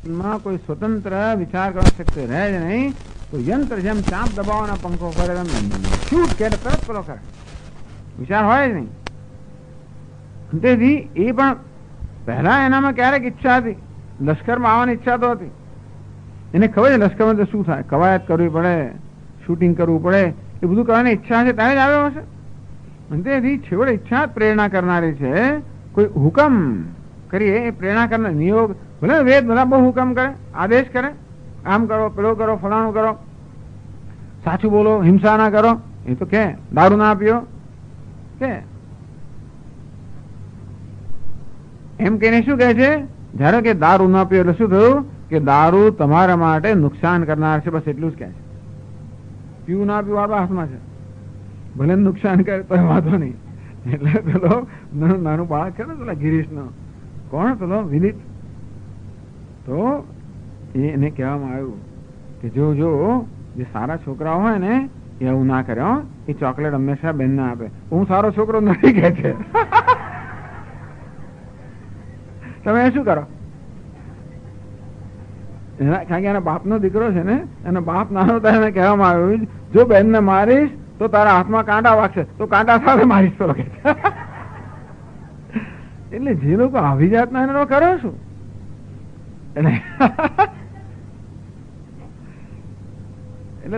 માં કોઈ સ્વતંત્ર વિચાર કરવા શક્તિ રહે જ નહીં. તો યંત્ર જેમ ચાંપ દબાવવાના પંખો કરે શૂટ કે તરત પેલો કરે, વિચાર હોય જ નહીં. તેથી એ પણ પહેલા એનામાં ક્યારેક ઈચ્છા હતી, લશ્કરમાં આવવાની ઈચ્છા તો હતી. એને ખબર છે લશ્કરમાં તો શું થાય, કવાયત કરવી પડે, શૂટિંગ કરવું પડે, એ બધું કરવાની ઈચ્છા છે ત્યારે જ આવ્યો હશે. તેથી છેવટે ઈચ્છા જ પ્રેરણા કરનારી છે. કોઈ હુકમ કરીએ એ પ્રેરણા કરનાર, નિયોગ ભલે વેદ બધા બહુ હુકમ કરે, આદેશ કરે, આમ કરો, પેલો કરો, ફલાણું કરો, સાચું બોલો, હિંસા ના કરો, એ તો કે દારૂ ના પીઓ કે એમ કહીને શું કહે છે, જયારે કે દારૂ ના પીઓ એટલે શું થયું કે દારૂ તમારા માટે નુકસાન કરનાર છે, બસ એટલું જ કહે છે. પીવું ના પીવું આપણા હાથમાં છે, ભલે નુકસાન કરે તો વાંધો નહીં. એટલે પેલો નાનું બાળક છે ને પેલા ગિરીશ નો, કોણ પેલો વિદિત, તો એને કહેવામાં આવ્યું કે જો જે સારા છોકરાઓ હોય ને એ એવું ના કરે, એ ચોકલેટ હંમેશા બેન ના આપે. હું સારો છોકરો નથી કે છે. તમે શું કરો, કારણ કે એના બાપનો દીકરો છે ને, એનો બાપ નાનો હતો, એને કહેવામાં આવ્યું જો બેનને મારીશ તો તારા હાથમાં કાંટા વાગશે, તો કાંટા સાથે મારીશ પેલો કે. એટલે જે લોકો આવી જાતના એને કરો શું, એટલે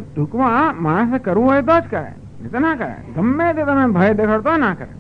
ટૂંકમાં માણસે કરવું હોય તો જ કરે, નહીં તો ના કરે. ગમે તે તમે ભય દેખાડતો ના કરે.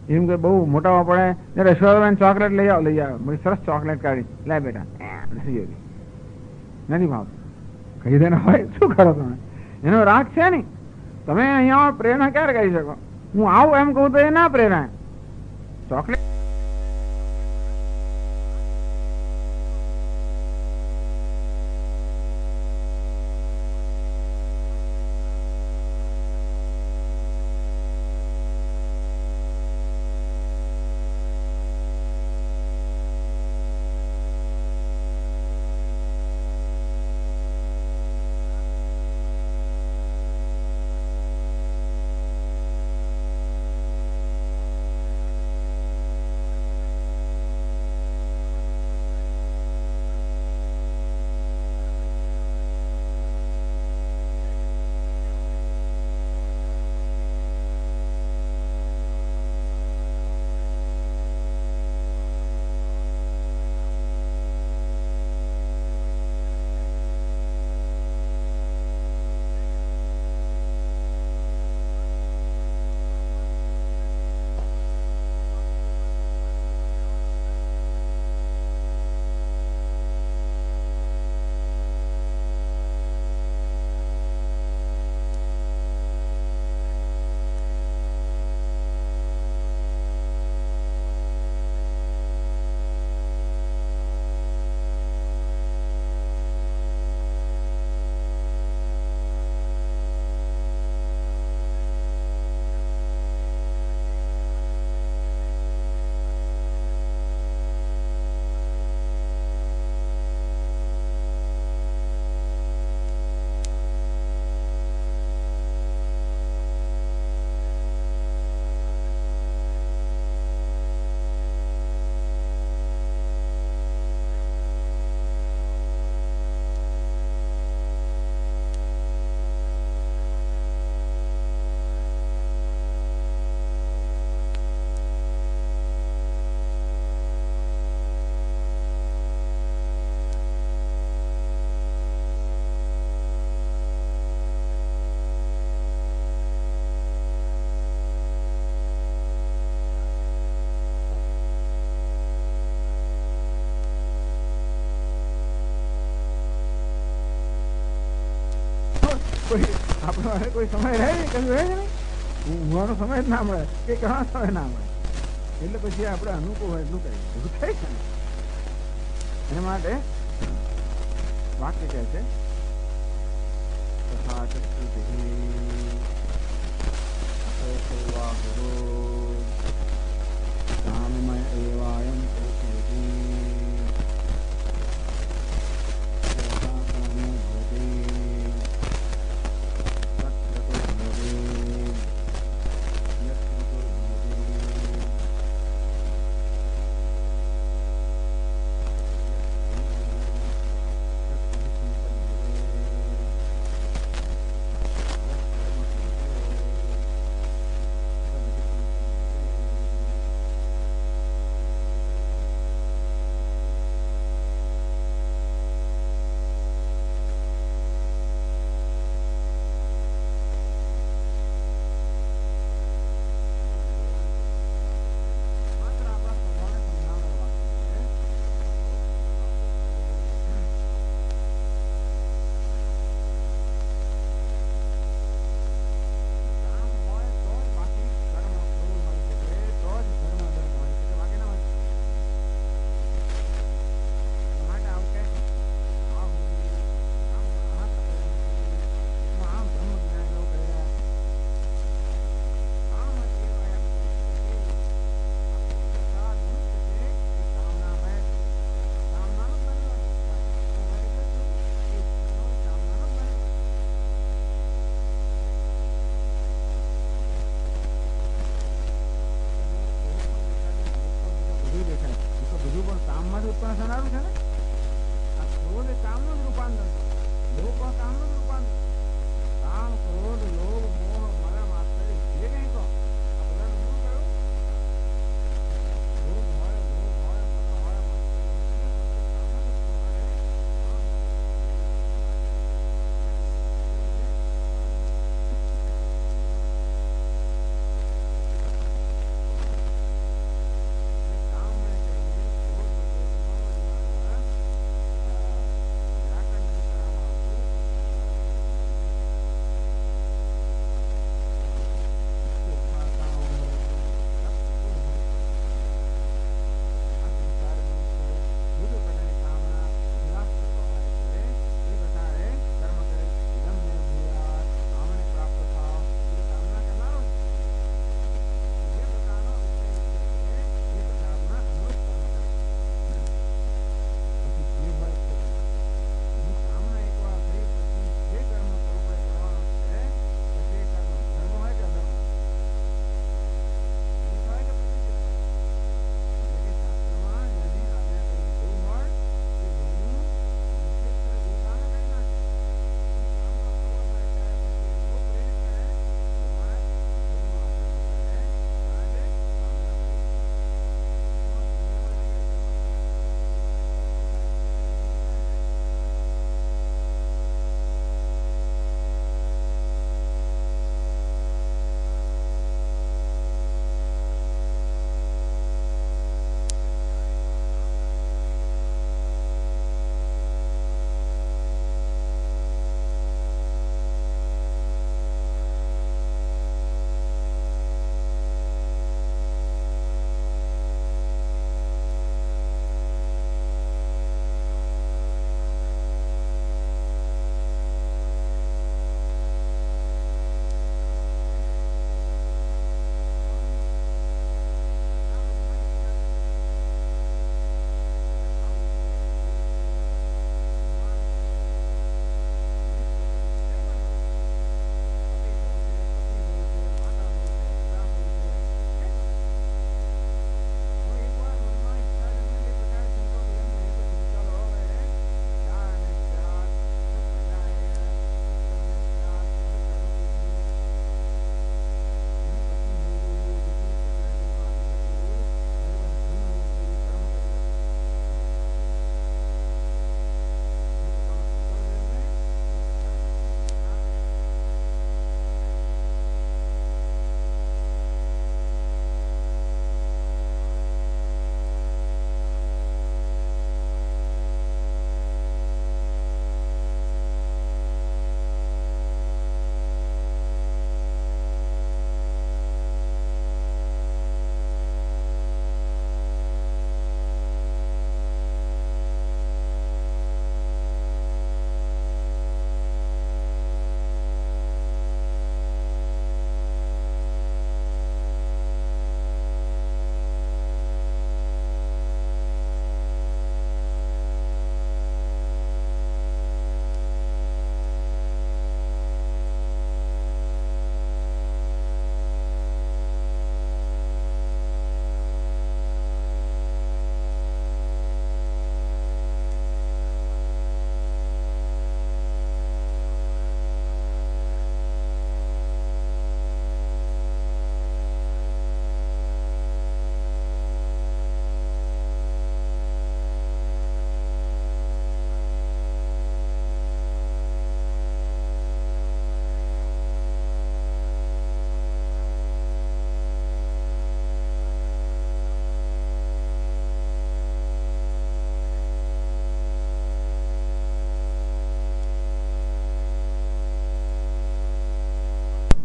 એમ કે બહુ મોટા પડે જયારે ઈશ્વરબેન ચોકલેટ લઈ આવો, સરસ ચોકલેટ કાઢી લે બેટા, નથી ભાવતું, કહી દે હોય શું કરો તમે, એનો રાગ છે ને. તમે અહીંયા પ્રેરણા ક્યારે કરી શકો, હું આવું એમ કહું તો એ ના પ્રેરણા. ચોકલેટ કોઈ આપણો કોઈ સમય રહે કશું રહે નહીં. ઊંઘવાનો સમય જ ના મળે કે ઘણા સમય ના મળે એટલે પછી આપણે અનુકૂળ હોય એટલું કરીએ એવું થાય છે ને એના માટે વાક્ય કહે છે તથા કામમય એવાયમ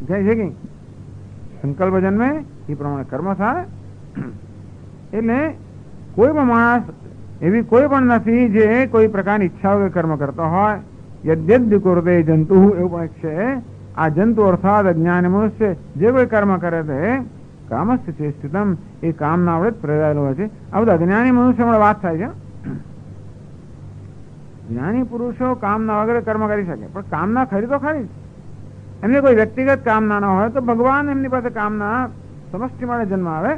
જાય છે કે સંકલ્પ જન્મે એ પ્રમાણે કર્મ થાય. એટલે કોઈ પણ માણસ એવી કોઈ પણ નથી જે કોઈ પ્રકારની ઈચ્છા વગર કર્મ કરતો હોય. યદ્યદ્ કુર્તે જંતુ એવું પણ એક છે. આ જંતુ અર્થાત અજ્ઞાની મનુષ્ય જે કોઈ કર્મ કરે તે કામસ્થ ચેષ્ટિતમ એ કામના વડે જ પ્રેરાયેલો હોય છે. આ બધા અજ્ઞાની મનુષ્ય મળે વાત થાય છે. જ્ઞાની પુરુષો કામના વગર કર્મ કરી શકે, પણ કામના ખરી તો ખરી. એમને કોઈ વ્યક્તિગત કામના ન હોય તો ભગવાન એમની પાસે કામના સમષ્ટિ માટે જન્મ આવે.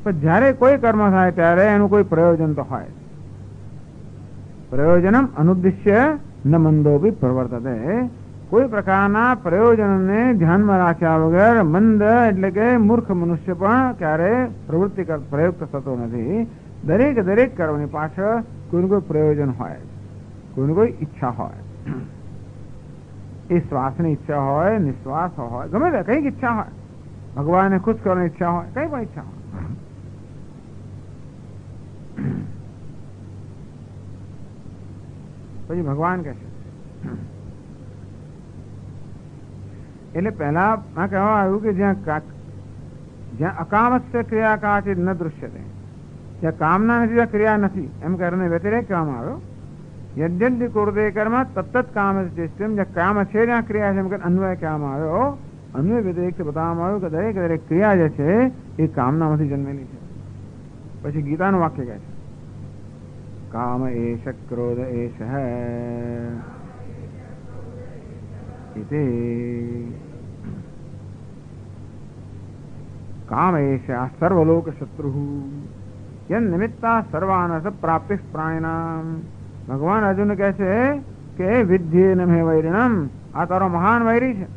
પણ જયારે કોઈ કર્મ થાય ત્યારે એનું કોઈ પ્રયોજન તો હોય. પ્રયોજનમ અનુદ્દેશ્ય ન મંદોપી પ્રવર્તતે. કોઈ પ્રકારના પ્રયોજનને ધ્યાનમાં રાખ્યા વગર મંદ એટલે કે મૂર્ખ મનુષ્ય પણ ક્યારે પ્રવૃત્તિ પ્રયુક્ત થતો નથી. દરેક કર્મની પાછળ કોઈનું કોઈ પ્રયોજન હોય, કોઈની કોઈ ઈચ્છા હોય. એ શ્વાસની ઈચ્છા હોય, નિશ્વાસ હોય, ગમે તે કઈક ઈચ્છા હોય. ભગવાનને ખુશ કરવાની ઈચ્છા હોય, કઈ પણ ઈચ્છા હોય. પછી ભગવાન કહે છે એટલે પહેલા કહેવા આવ્યું કે જ્યાં અકામસ્ય ક્રિયા કાચિત ન દૃશ્યતે, જ્યાં કામના નથી ત્યાં ક્રિયા નથી, એમ કરીને વ્યતિરેક કહેવામાં આવ્યો. યદ્યદ્ કુર્તે કર્મ તત્ત કામ ચેષ્ટિતમ, જ્યાં કામ છે ત્યાં ક્રિયા છે, એમ કરીને અન્વય કહેવામાં આવ્યો. અન્વય વ્યતિરેકથી બતાવવામાં આવ્યું કે દરેક ક્રિયા જે છે એ કામનામાંથી જન્મેલી છે. પછી ગીતાનું વાક્ય કહે છે કામ એષ ક્રોધ એષ ઇતિ કામ એષ સર્વલોક શત્રુ યન નિમિત્તા સર્વાનર્થ પ્રાપ્તિ પ્રાણિનામ. ભગવાન અર્જુન કહે છે કે વિદ્યેન મે વૈરિણમ, આ તારો મહાન વૈરી છે.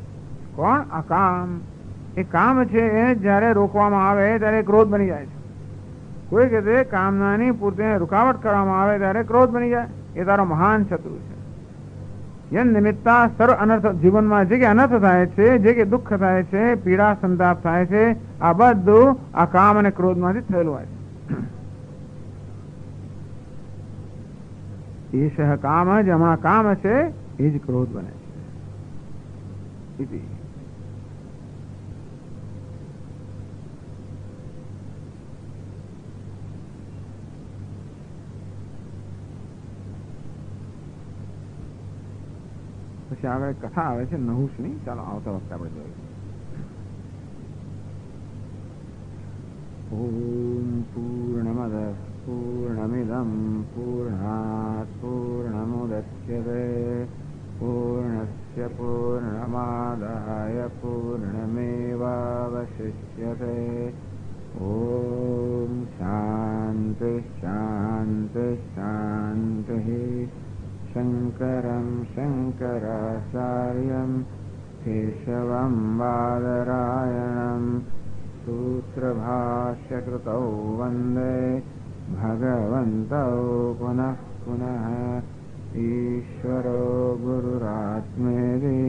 કોણ? આ કામ. એ કામ છે એ જયારે રોકવામાં આવે ત્યારે ક્રોધ બની જાય છે. કોઈ કહે કામનાની પૂર્તિને રૂકાવટ કરવામાં આવે ત્યારે ક્રોધ બની જાય. એ તારો મહાન શત્રુ છે. યન નિમિત્તા સર્વ અનર્થ, જીવનમાં જે કે અનર્થ થાય છે, જે કે દુઃખ થાય છે, પીડા સંતાપ થાય છે, આ બધું આ કામ અને ક્રોધમાંથી થયેલું હોય છે. એ કામ જ હમણાં કામ છે એ જ ક્રોધ બને છે. પછી આગળ કથા આવે છે નહુષની. ચાલો આવતા વખતે આપણે જોઈએ. ઓમ પૂર્ણમદ પૂર્ણમિદમ પૂર્ણાત પૂર્ણમુદચ્યતે પૂર્ણસ્ય પૂર્ણમાદાય પૂર્ણમેવાવશિષ્યતે. ઓમ શાંતિ શાંતિ શાંતિ. શંકરં શંકરાચાર્યં કેશવં બાદરાયણં સૂત્રભાષ્યકૃતૌ વંદે ભગવन्तौ પુનઃ પુનઃ. ઈશ્વરો ગુરુરાત્મેતિ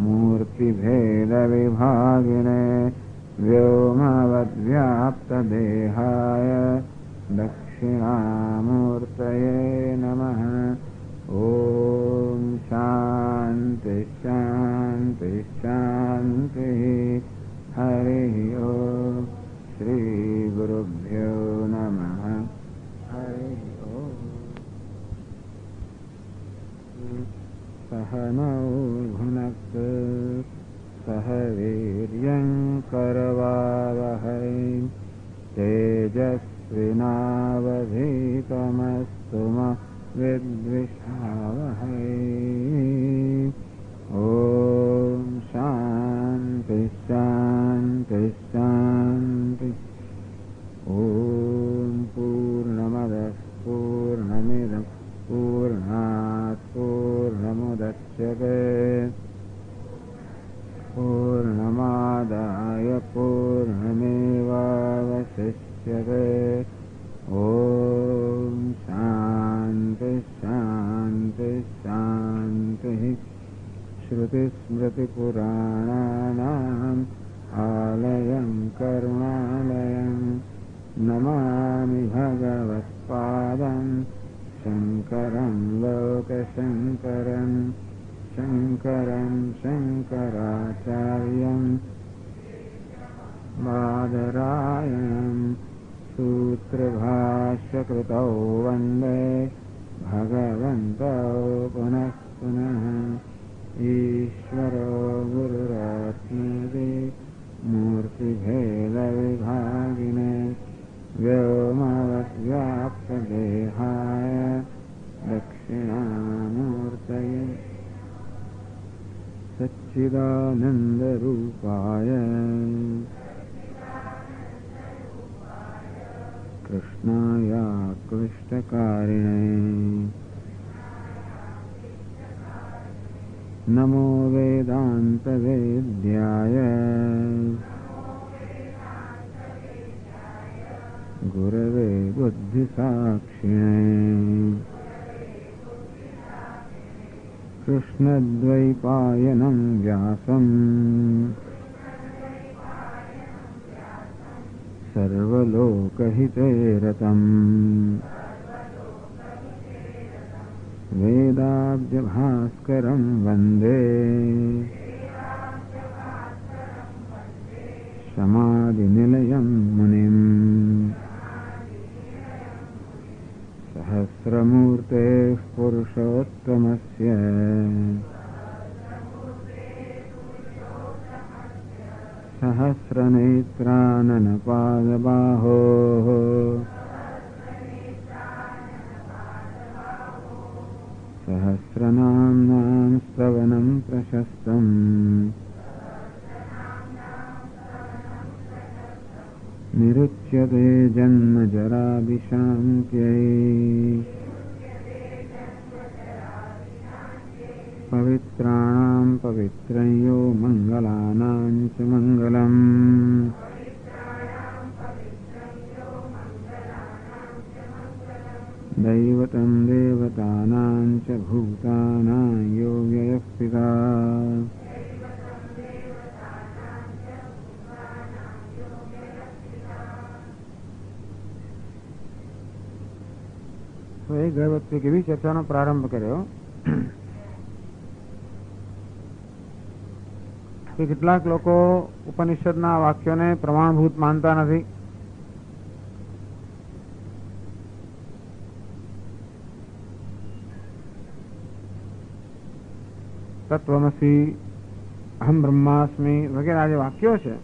મૂર્તિભેદવિભાગિને વ્યોમવદ્વ્યાપ્તદેહાય દક્ષિણામૂર્તયે નમઃ. ઓમ શાંતિ શાંતિ શાંતિ. હરિ ઓમ. શ્રી ગુરુભ્યો નમઃ. હરિ ઓમ. સહનૌ ભુનક્તુ સહ વીર્યં કરવાવહૈ તેજસ્વિનાવધીતમસ્તુ મા વિદ્વિષાવહૈ. ઓમ શાંતિ શાંતિ શાંતિ. ઓમ પૂર્ણમદ પૂર્ણમિદં પૂર્ણાત પૂર્ણમુદચ્યતે પૂર્ણમાદાય પૂર્ણમેવાવશિષ્યતે. ઓમ શાંતિ શાંતિ શાંતિ. बादरायणम् सूत्रभाष्यकृतौ वन्दे भगवन्तौ पुनः पुनः। ईश्वरो गुरुरात्मेति मूर्तिभेदविभागिने व्योमवद्व्याप्तदेहाय दक्षिणामूर्तये सच्चिदानन्दरूपाय कृष्णाय क्लिष्टकारिणे नमो वेदान्तवेद्याय गुरवे बुद्धिसाक्षिणे कृष्णद्वैपायनं व्यासम् सर्वलोकहिते रतम् वेदाब्जभास्करं वन्दे समाधिनिलयं मुनिम् सहस्रमूर्तेः पुरुषोत्तमस्य सहस्रनेत्राननपादबाहोः सहस्रनाम्नां स्तवनं प्रशस्तम् निरुच्यते जन्मजराभिशान्त्यै पवित्राणां पवित्रं यो मङ्गलानां च मङ्गलम् दैवतं देवतानां च भूतानां यो व्ययः पिता तो एक गृहवत्व की भी चर्चा नो प्रारंभ कर्यो કે કેટલાક લોકો ઉપનિષદના વાક્યોને પ્રમાણભૂત માનતા નથી. તત્વમસી, અહમ બ્રહ્માસ્મિ વગેરે જે વાક્યો છે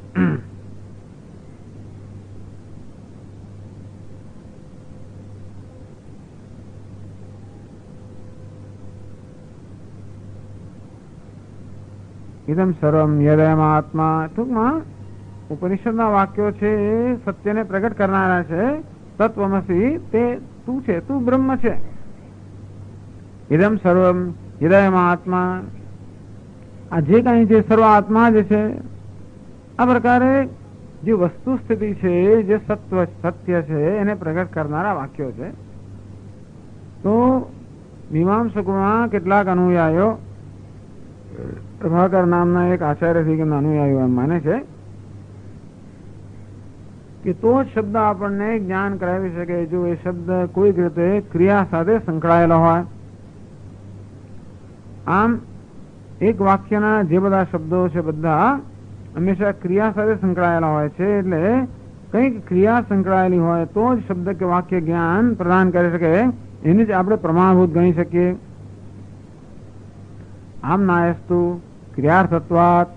ઇદમ સર્વમ યદયમાત્મા, ટૂંકમાં ઉપનિષદના વાક્યો છે એ સત્યને પ્રગટ કરનારા છે. તત્વમસી તે તું છે, તું બ્રહ્મ છે. ઇદમ સર્વમ યદયમાત્મા, આ જે કાંઈ છે સર્વ આત્મા જે છે. આ પ્રકારે જે વસ્તુ સ્થિતિ છે, જે સત્ય છે એને પ્રગટ કરનારા વાક્યો છે. તો મીમાંસકોમાં કેટલાક અનુયાયીઓ પ્રભાકર નામના એક આચાર્ય થી કે અનુયાયીઓ એમ માને છે કે તો જ શબ્દ આપણને જ્ઞાન કરાવી શકે જો એ શબ્દ કોઈક રીતે ક્રિયા સાથે સંકળાયેલો હોય. આમ એક વાક્યના જે બધા શબ્દો છે બધા હંમેશા ક્રિયા સાથે સંકળાયેલા હોય છે. એટલે કંઈક ક્રિયા સંકળાયેલી હોય તો જ શબ્દ કે વાક્ય જ્ઞાન પ્રદાન કરી શકે. એને જ આપણે પ્રમાણભૂત ગણી શકીએ. આમ નાયસ્તુ ક્રિયાર્થત્વાત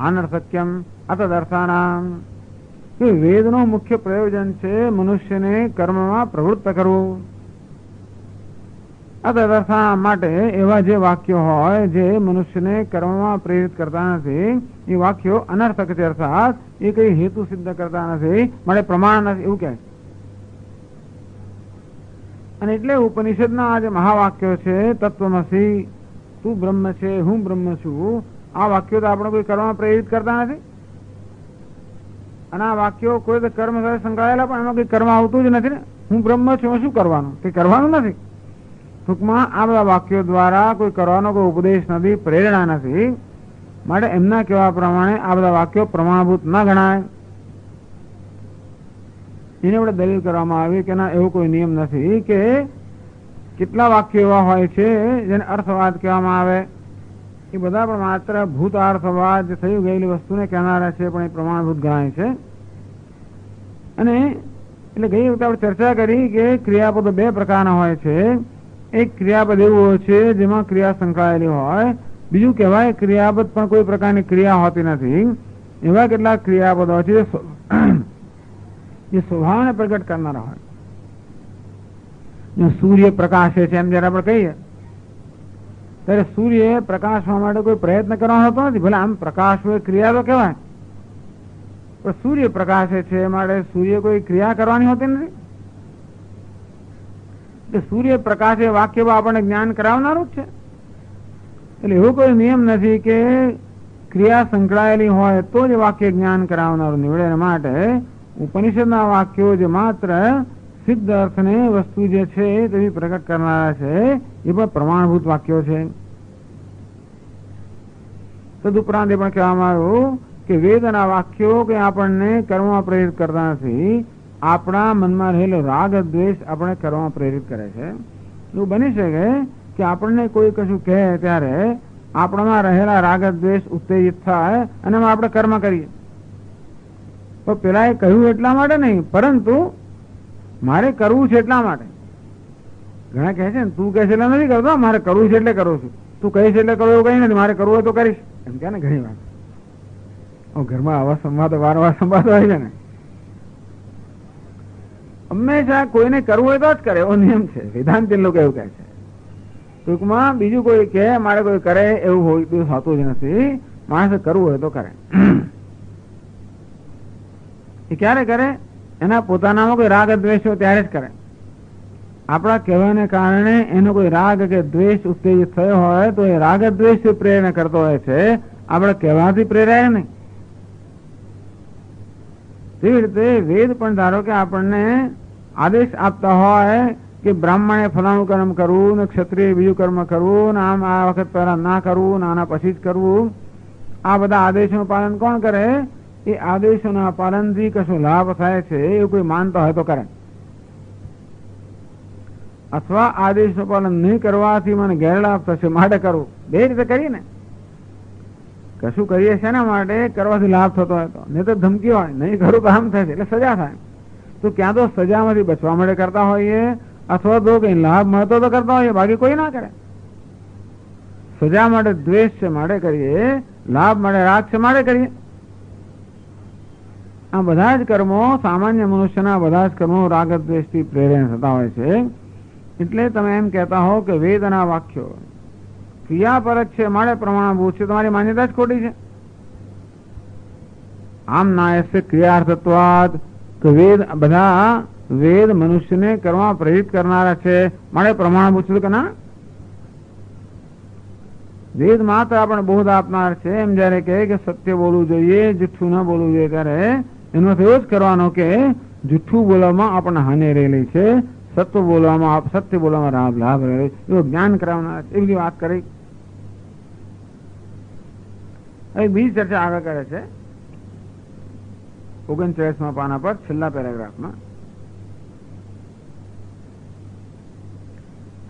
અનર્થક્યમ અતદર્થાનામ, કે વેદનો મુખ્ય પ્રયોજન છે મનુષ્યને કર્મમાં પ્રવૃત્ત કરવું. અતદર્થાનામ માટે એવા જે વાક્યો હોય જે મનુષ્યને કર્મમાં પ્રેરિત કરતા નથી એ વાક્યો અનર્થક છે, અર્થાત એ કઈ હેતુ સિદ્ધ કરતા નથી, માટે પ્રમાણ નથી એવું કહે. અને એટલે ઉપનિષદના આ જે મહાવાક્યો છે તત્વમસી, તું બ્રહ્મ છે, હું બ્રહ્મ છું, આ વાક્યો તો આપણે કોઈ કર્મમાં પ્રેરિત કરતા નથી. અને આ વાક્યો કોઈ તો કર્મ સાથે સંકળાયેલા પણ એમાં કોઈ કર્મ આવતું જ નથી ને. હું બ્રહ્મ છું, શું કરવાનું? કંઈ કરવાનું નથી. ટૂંકમાં આ બધા વાક્યો દ્વારા કોઈ કરવાનો કોઈ ઉપદેશ નથી, પ્રેરણા નથી. માટે એમના કહેવા પ્રમાણે આ બધા વાક્યો પ્રમાણભૂત ન ગણાય. એને આપણે દલીલ કરવામાં આવી કે ના, એવો કોઈ નિયમ નથી કે કેટલા વાક્યો એવા હોય છે જેને અર્થવાદ કહેવામાં આવે. એ બધા પણ માત્ર ભૂતાર્થવાદ જે થઈ ગયેલી વસ્તુને કહેનારા છે, પણ એ પ્રમાણભૂત ગણાય છે. અને એટલે ગઈ વખતે આપણે ચર્ચા કરી કે ક્રિયાપદો બે પ્રકારના હોય છે. એક ક્રિયાપદ એવું હોય છે જેમાં ક્રિયા સંકળાયેલી હોય, બીજું કહેવાય ક્રિયાપદ પણ કોઈ પ્રકારની ક્રિયા હોતી નથી. એવા કેટલાક ક્રિયાપદો છે જે સ્વભાવને પ્રગટ કરનારા હોય. સૂર્ય પ્રકાશે છે એમ જયારે આપણે કહીએ ત્યારે સૂર્ય પ્રકાશવા માટે કોઈ પ્રયત્ન કરવાનો હોતો નથી. ભલે આમ પ્રકાશ હોય ક્રિયા તો કહેવાય, પણ સૂર્ય પ્રકાશે છે માટે સૂર્ય કોઈ ક્રિયા કરવાની હોતી નથી. સૂર્ય પ્રકાશે વાક્ય આપણને જ્ઞાન કરાવનારું જ છે. એટલે એવો કોઈ નિયમ નથી કે ક્રિયા સંકળાયેલી હોય તો જ વાક્ય જ્ઞાન કરાવનારું નીવડે. માટે ઉપનિષદના વાક્યો જે માત્ર સિદ્ધ અર્થને વસ્તુ જે છે તેવી પ્રગટ કરનારા છે એ પણ પ્રમાણભૂત વાક્યો છે. તદુપરાંત એ પણ કહેવામાં આવ્યું કે વેદના વાક્યો કે આપણને કર્મમાં પ્રેરિત કરતા નથી. આપણા મનમાં રહેલો રાગ દ્વેષ આપણે કરવામાં પ્રેરિત કરે છે. એવું બની શકે કે આપણને કોઈ કશું કહે ત્યારે આપણામાં રહેલા રાગ દ્વેષ ઉત્તેજિત થાય અને આપણે કર્મ કરીએ. તો પેલા એ કહ્યું એટલા માટે નહીં, પરંતુ મારે કરવું છે એટલા માટે. ઘણા કહે છે ને તું કહે છે એટલે નથી કરતો, મારે કરવું છે એટલે કરું છું. તું કહીશ એટલે કરું એવું કઈ નથી, મારે કરવું હોય તો કરીશ એમ કે ને ઘણી વાર. ઘરમાં આવા સંવાદો વારંવાર સંવાદ હોય છે ને. હંમેશા કોઈને કરવું હોય તો જ કરે એવો નિયમ છે. વેદાંતી લોકો એવું કહે છે. ટૂંકમાં બીજું કોઈ કહે મારે કોઈ કરે એવું હોય હોતું જ નથી. માણસે કરવું હોય તો કરે. એ ક્યારે કરે? એના પોતાનામાં કોઈ રાગ દ્વેષ હોય ત્યારે જ કરે. આપણા કહેવાને કારણે એનો કોઈ રાગ કે દ્વેષ ઉત્તેજિત થયો હોય તો એ રાગ દ્વેષ પ્રેરણા કરતો હોય છે, આપણે કહેવાથી પ્રેરાય નહીં. તેવી રીતે વેદ પણ ધારો કે આપણને આદેશ આપતા હોય કે બ્રાહ્મણે ફલાણું કર્મ કરવું ને ક્ષત્રિય બીજું કર્મ કરવું ને આમ આ વખત પહેલા ના કરવું ને આના પછી જ કરવું. આ બધા આદેશોનું પાલન કોણ કરે? એ આદેશોના પાલનથી કશું લાભ થાય છે એવું કોઈ માનતા હોય તો કરે, અથવા આદેશનું પાલન નહીં કરવાથી મને ગેરલાભ થશે માટે કરવું. બે રીતે કરીએ ને. કશું કરીએ છે એના માટે કરવાથી લાભ થતો હોય તો, નહીં તો ધમકી હોય નહીં કરું તો આમ થશે એટલે સજા થાય. તો ક્યાં તો સજામાંથી બચવા માટે કરતા હોઈએ અથવા તો કઈ લાભ મળતો તો કરતા હોઈએ, બાકી કોઈ ના કરે. સજા માટે દ્વેષ છે માટે કરીએ, લાભ માટે રાગ છે માટે કરીએ. આ બધા જ કર્મો સામાન્ય મનુષ્યના બધા જ કર્મો રાગ દ્વેષથી પ્રેરણા થતા હોય છે. એટલે તમે એમ કહેતા હો કે વેદના વાક્યો ક્રિયાપરક છે માટે પ્રમાણભૂત છે, તમારી માન્યતા જ ખોટી છે. આમ નાયસ્ય ક્રિયાર્થત્વાદ કે વેદ બધા વેદ મનુષ્યને કરવા પ્રેરિત કરનારા છે માટે પ્રમાણભૂત છે કે ના? વેદ માત્ર આપણે બોધ આપનાર છે. એમ જયારે કહે કે સત્ય બોલવું જોઈએ જુઠ્ઠું ન બોલવું જોઈએ ત્યારે એનો એવો જ કરવાનો કે જુઠ્ઠું બોલવામાં આપણને હાનિ રહેલી છે, સત્ય બોલવામાં લાભ રહેલો એવું જ્ઞાન કરાવનાર એ બધી વાત કરી. હવે બીજી ચર્ચા આગળ કરે છે 39મા પાના પર છેલ્લા પેરેગ્રાફમાં.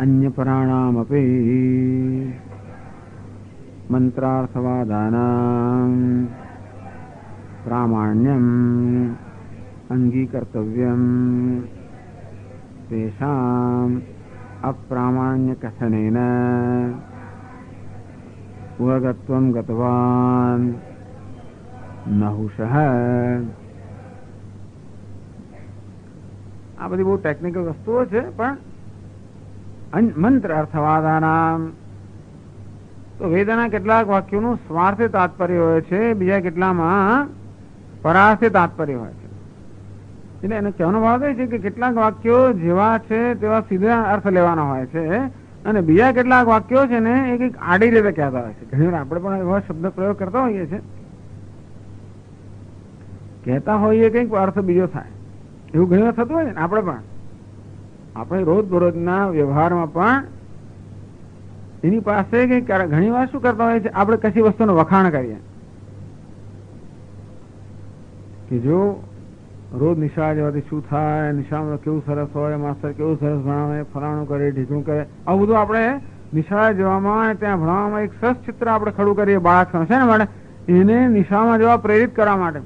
અન્ય પરાણામ અપી મંત્રાર્થવાદાનામ પ્રામાણ્યમ અંગીકર્તવ્યમ તેષામ અપ્રામાણ્ય કથનેન ઉર્ગત્વમ ગતવાન નહુષઃ. આ બધી બહુ ટેકનિકલ વસ્તુઓ છે, પણ મંત્ર અર્થવાદાનામ તો વેદના કેટલાક વાક્યોનું સ્વાર્થે તાત્પર્ય હોય છે, બીજા કેટલામાં પરાર્થે તાત્પર્ય હોય છે. એટલે એને કહેવાનો ભાવ એ છે કે કેટલાક વાક્યો જેવા છે તેવા સીધા અર્થ લેવાના હોય છે અને બીજા કેટલાક વાક્યો છે ને એ કંઈક આડી રીતે કહેતા હોય છે. ઘણી વાર આપણે પણ એવા શબ્દ પ્રયોગ કરતા હોઈએ છીએ, કહેતા હોઈએ કંઈક અર્થ બીજો થાય એવું ઘણી વાર થતું હોય છે ને. આપણે રોજબરોજના વ્યવહારમાં પણ એની પાસે કંઈક ઘણી વાર શું કરતા હોય છે, આપણે કશી વસ્તુનું વખાણ કરીએ કે જો રોજ નિશાળ જવાથી શું થાય, નિશાળમાં કેવું સરસ હોય, માસ્તર કેવું સરસ ભણાવે, ફલાણું કરે, ઢીકણું કરે, આવું બધું આપણે નિશાળે જવામાં ત્યાં ભણવામાં એક સરસ ચિત્ર આપણે ખડું કરીએ બાળક છે ને માટે એને નિશાળમાં જવા પ્રેરિત કરવા માટે.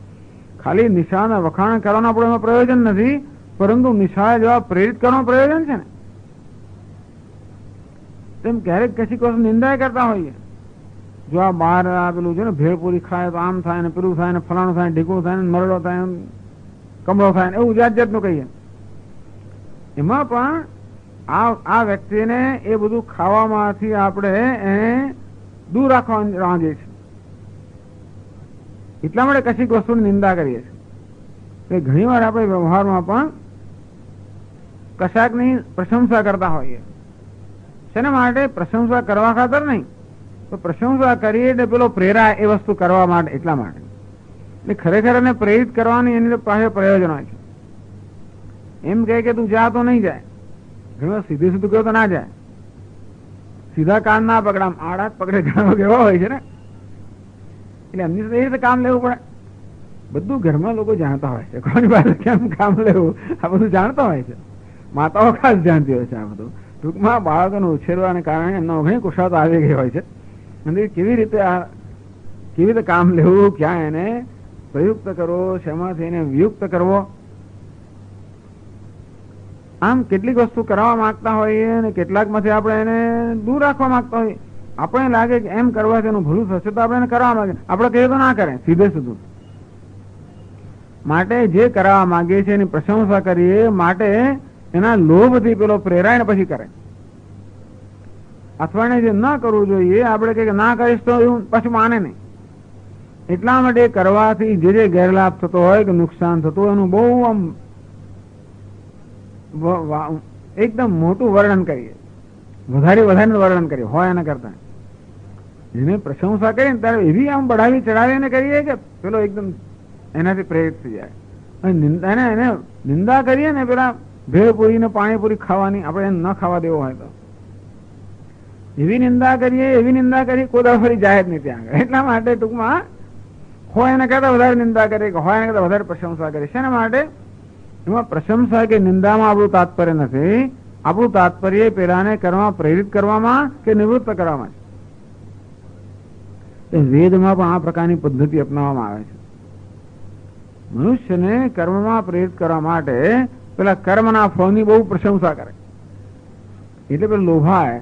ખાલી નિશાળના વખાણ કરવાનો આપણો એમાં પ્રયોજન નથી, પરંતુ નિશાળે જવા પ્રેરિત કરવાનું પ્રયોજન છે ને. તેમ ક્યારેક કશી વસ્તુ નિંદા કરતા હોઈએ, જો આ બહાર પેલું છે ને ભેળપૂરી ખાય તો આમ થાય ને પેલું થાય ને ફલાણું થાય ઢીકણું થાય ને મરડો થાય કમળો થાય ને એવું જાત જાતનું કહીએ. એમાં પણ આ વ્યક્તિને એ બધું ખાવામાંથી આપણે એને દૂર રાખવા માંગીએ છીએ. એટલા માટે કશીક વસ્તુની નિંદા કરીએ છીએ. ઘણી વાર આપણે વ્યવહારમાં પણ કશાકની પ્રશંસા કરતા હોઈએ. શેના માટે? પ્રશંસા કરવા ખાતર નહીં, તો પ્રશંસા કરીએ એટલે પેલો પ્રેરાય એ વસ્તુ કરવા માટે, એટલા માટે. એટલે ખરેખર એને પ્રેરિત કરવાની એની પાસે પ્રયોજન હોય છે. એમ કહે કે તું જા તો નહીં જાય, ઘણી વાર સીધું સીધું કહ્યું તો ના જાય, સીધા કાન ના પકડા, આડા પકડે, ઘણા એવા હોય છે ને. એટલે એમની સાથે એ રીતે કામ લેવું પડે. બધું ઘરમાં લોકો જાણતા હોય છે, કોની પાસે કેમ કામ લેવું આ બધું જાણતા હોય છે. માતાઓ ખાસ જાણતી હોય છે આ બધું. ટૂંકમાં બાળકોને ઉછેરવાને કારણે એમનો ઘણી કુશળતા આવી ગઈ હોય છે, અને કેવી રીતે કામ લેવું, ક્યાં એને પ્રયુક્ત કરવો, શેમાંથી એને વિયુક્ત કરવો. આમ કેટલીક વસ્તુ કરવા માંગતા હોઈએ અને કેટલાકમાંથી આપણે એને દૂર રાખવા માંગતા હોઈએ. આપણે લાગે કે એમ કરવાથી એનું ભલું થશે તો આપણે એને કરવા માંગે, આપણે કહીએ તો ના કરે, સીધે સીધું. માટે જે કરવા માંગીએ છીએ એની પ્રશંસા કરીએ, માટે એના લોભથી પેલો પ્રેરાય ને પછી કરે. અથવા જે ન કરવું જોઈએ આપણે કે ના કરીશ તો એવું પછી માને નહીં. એટલા માટે કરવાથી જે ગેરલાભ થતો હોય કે નુકસાન થતું હોય એનું બહુ આમ એકદમ મોટું વર્ણન કરીએ, વધારે વર્ણન કરીએ હોય એના કરતા. જેને પ્રશંસા કરીએ ને ત્યારે એવી આમ બઢાવી ચડાવીને કરીએ કે પેલો એકદમ એનાથી પ્રેરિત થઈ જાય. એને નિંદા કરીએ ને પેલા ભેળપૂરી ને પાણીપુરી ખાવાની, આપણે એને ન ખાવા દેવો હોય તો એવી નિંદા કરીએ કોઈ દાડો ફરી જાય જ નહીં ત્યાં આગળ. એટલા માટે ટૂંકમાં હોય એના કરતા વધારે નિંદા કરીએ કે હોય એના કરતા વધારે પ્રશંસા કરીએ. શેના માટે? એમાં પ્રશંસા કે નિંદામાં આપણું તાત્પર્ય નથી. આપણું તાત્પર્ય પેલાને કરવા પ્રેરિત કરવામાં કે નિવૃત્ત કરવામાં છે. વેદમાં પણ આ પ્રકારની પદ્ધતિ અપનાવવામાં આવે છે. મનુષ્યને કર્મમાં પ્રેરિત કરવા માટે પેલા કર્મના ફળની બહુ પ્રશંસા કરે, એટલે પેલું લોભાય,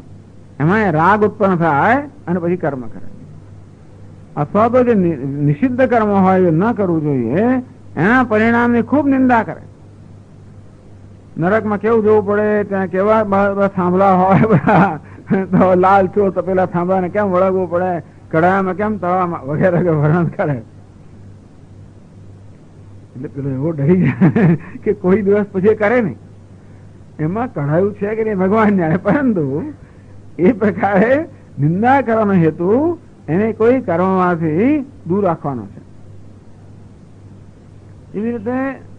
એમાં રાગ ઉત્પન્ન થાય અને પછી કર્મ કરે. અથવા તો જે નિષિદ્ધ કર્મ હોય એ ન કરવું જોઈએ એના પરિણામની ખૂબ નિંદા કરે. નરકમાં કેવું જવું પડે, ત્યાં કેવા થાંભલા હોય બધા, તો લાલ છો તો પેલા થાંભલાને કેમ વળગવું પડે, કડાયામાં કેમ તળાવમાં વગેરે વર્ણન કરે. એટલે પેલો એવો ડરી જાય કે કોઈ દિવસ પછી કરે નહીં. એમાં કઢાયું છે કે નહીં ભગવાન જાણે, પરંતુ એ પ્રકારે નિંદા કરવાનો હેતુ એને કોઈ કર્મમાંથી દૂર રાખવાનો છે. એવી રીતે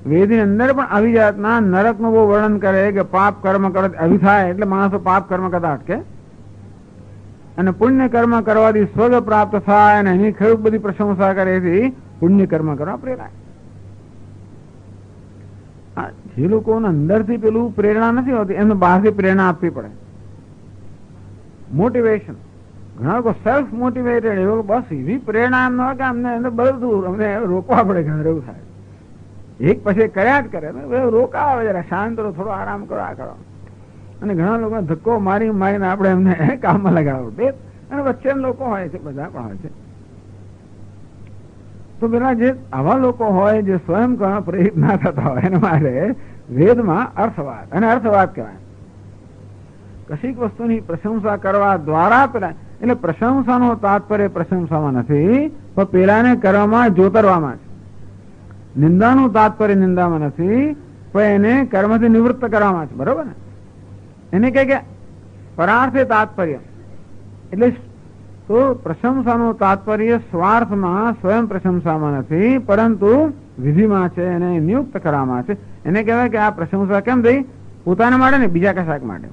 વેદની અંદર પણ આવી જાતના નરકનું બહુ વર્ણન કરે કે પાપ કર્મ કરે આવી થાય એટલે માણસો પાપ કર્મ કરતા અટકે, અને પુણ્ય કર્મ કરવાથી સ્વર્ગ પ્રાપ્ત થાય, અને એની ખૂબ બધી પ્રશંસા કરે પુણ્ય કર્મ કરવા પ્રેરાય. જે લોકોને અંદરથી પેલું પ્રેરણા નથી હોતી એમને બહારથી પ્રેરણા આપવી પડે. મોટિવેશન, ઘણા લોકો સેલ્ફ મોટિવેટેડ, એવો બસ એવી પ્રેરણા એમ ન હોય કે અમને બધું અમને રોકવા પડે. ઘણા એવું થાય, એક પછી કર્યા જ કરે, રોકાવે જરા, શાંત રહો, થોડો આરામ કરો, આ કરો. અને ઘણા લોકો ધક્કો મારીને આપણે એમને કામમાં લગાડવું દે. અને વચ્ચે લોકો હોય છે, બધા પણ હોય છે. તો પેલા જે આવા લોકો હોય જે સ્વયં પ્રેરિત ના થતા હોય એના માટે વેદમાં અર્થવાદ, અને અર્થવાદ કહેવાય કશીક વસ્તુની પ્રશંસા કરવા દ્વારા પેલા. એટલે પ્રશંસાનો તાત્પર્ય પ્રશંસામાં નથી, પણ પેલાને કરવામાં જોતરવામાં છે. નિંદાનું તાત્પર્ય નિંદામાં નથી, પણ એને કર્મથી નિવૃત્ત કરવામાં છે. બરોબર ને? એને કહે કે પરાર્થે તાત્પર્ય, એટલે તો પ્રશંસાનું તાત્પર્ય સ્વાર્થમાં સ્વયં પ્રશંસામાં નથી, પરંતુ વિધિમાં છે, એને નિયુક્ત કરવામાં છે. એને કહેવાય કે આ પ્રશંસા કેમ થઈ? પોતાના માટે ને બીજા કશાક માટે.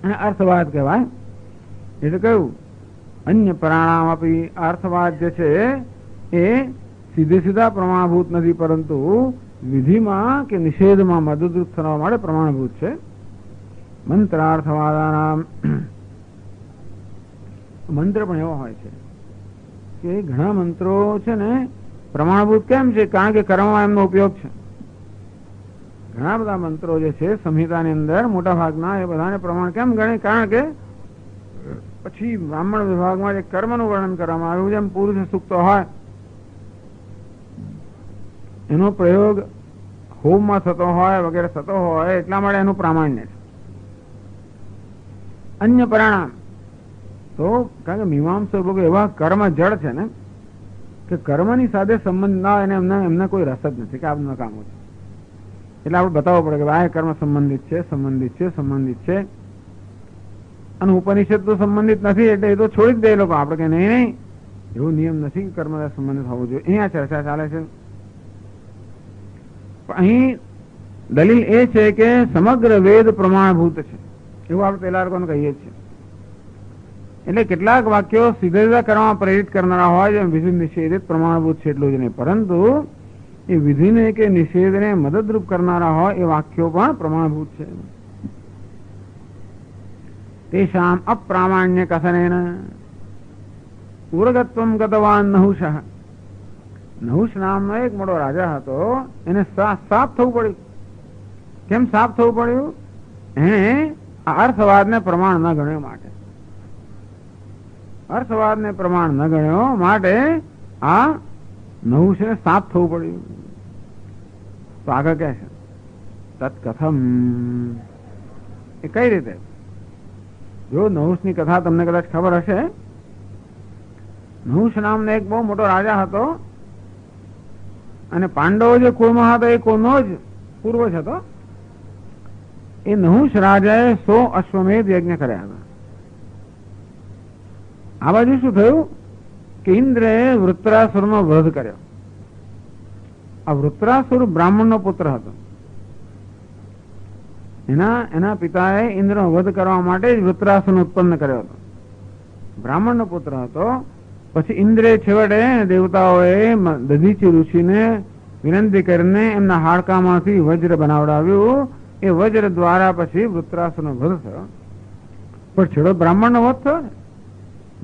અને અર્થવાદ કહેવાય. એટલે કહ્યું અન્ય પ્રાણામ આપી. અર્થવાદ જે છે એ સીધા પ્રમાણભૂત નથી, પરંતુ વિધિમાં કે નિષેધમાં મદદરૂપ થવા માટે પ્રમાણભૂત છે. મંત્રાર્થવાદાનામ, મંત્ર પણ એવો હોય છે કે ઘણા મંત્રો છે ને પ્રમાણભૂત કેમ છે? કારણ કે કર્મમાં એમનો ઉપયોગ છે. ઘણા બધા મંત્રો જે છે સંહિતાની અંદર મોટા ભાગના એ બધાને પ્રમાણ કેમ ગણે? કારણ કે પછી બ્રાહ્મણ વિભાગમાં જે કર્મનું વર્ણન કરવામાં આવ્યું, જેમ પુરુષ સૂક્ત હોય એનો પ્રયોગ હોમમાં થતો હોય વગેરે થતો હોય એટલા માટે એનું પ્રામાણ્ય છે. અન્ય પરિણામ તો કારણ કે મીમાંસક લોકો એવા કર્મ જડ છે ને કે કર્મની સાથે સંબંધ ના હોય અને એમને કોઈ રસ જ નથી કે આ બધા કામો છે. એટલે આપણે બતાવવું પડે કે આ કર્મ સંબંધિત છે, સંબંધિત છે, સંબંધિત છે. અને ઉપનિષદ તો સંબંધિત નથી એટલે એ તો છોડી જ દે લોકો. આપણે કે નહીં નહીં એવો નિયમ નથી કે કર્મ સંબંધિત હોવું જોઈએ. અહીંયા ચર્ચા ચાલે છે. અહીં દલીલ એ છે કે સમગ્ર વેદ પ્રમાણભૂત છે એવું આપણે પેલા લોકોને કહીએ છીએ. એટલે કેટલાક વાક્યો સીધા સીધા કરવામાં પ્રેરિત કરનારા હોય જેમ વિધિ નિષેધિત પ્રમાણભૂત છે એટલું જ નહીં, પરંતુ એ વિધિને કે નિષેધને મદદરૂપ કરનારા હોય એ વાક્યો પણ પ્રમાણભૂત છે. તેષામ અપ્રામાણ્ય કથનેન ઉર્ગત્વમ ગતવાન નહુષ. નહુષ નામનો એક મોટો રાજા હતો, એને સાપ થવું પડ્યું. કેમ સાપ થવું પડ્યું? એને આ અર્થવાદને પ્રમાણ ન ગણ્યો માટે. અર્થવાદને પ્રમાણ ન ગણ્યો માટે આ નહુષને સાપ થવું પડ્યું. તો આગળ કહે છે તત્કથમ, એ કઈ રીતે? જો નહુષની કથા તમને કદાચ ખબર હશે, નહુષ નામનો એક બહુ મોટો રાજા હતો અને પાંડવો જે કુળમાં હતો એ કોનો જ પૂર્વજ હતો. એ નહુષ રાજાએ 100 અશ્વમેધ યજ્ઞ કર્યા હતા. આ બાજુ શું થયું કે ઇન્દ્રએ વૃત્રાસુરનો વધ કર્યો. આ વૃત્રાસુર બ્રાહ્મણનો પુત્ર હતો. એના પિતાએ ઇન્દ્રનો વધ કરવા માટે જ વૃત્રાસુરને ઉત્પન્ન કર્યો હતો. બ્રાહ્મણનો પુત્ર હતો. પછી ઇન્દ્રે છેવટે દેવતાઓએ દધીચી ઋષિને વિનંતી કરીને એમના હાડકામાંથી વજ્ર બનાવડાવ્યું. એ વજ્ર દ્વારા પછી વૃત્રાસુરનો વધ થયો. પણ છેડો બ્રાહ્મણનો વધ થયો ને,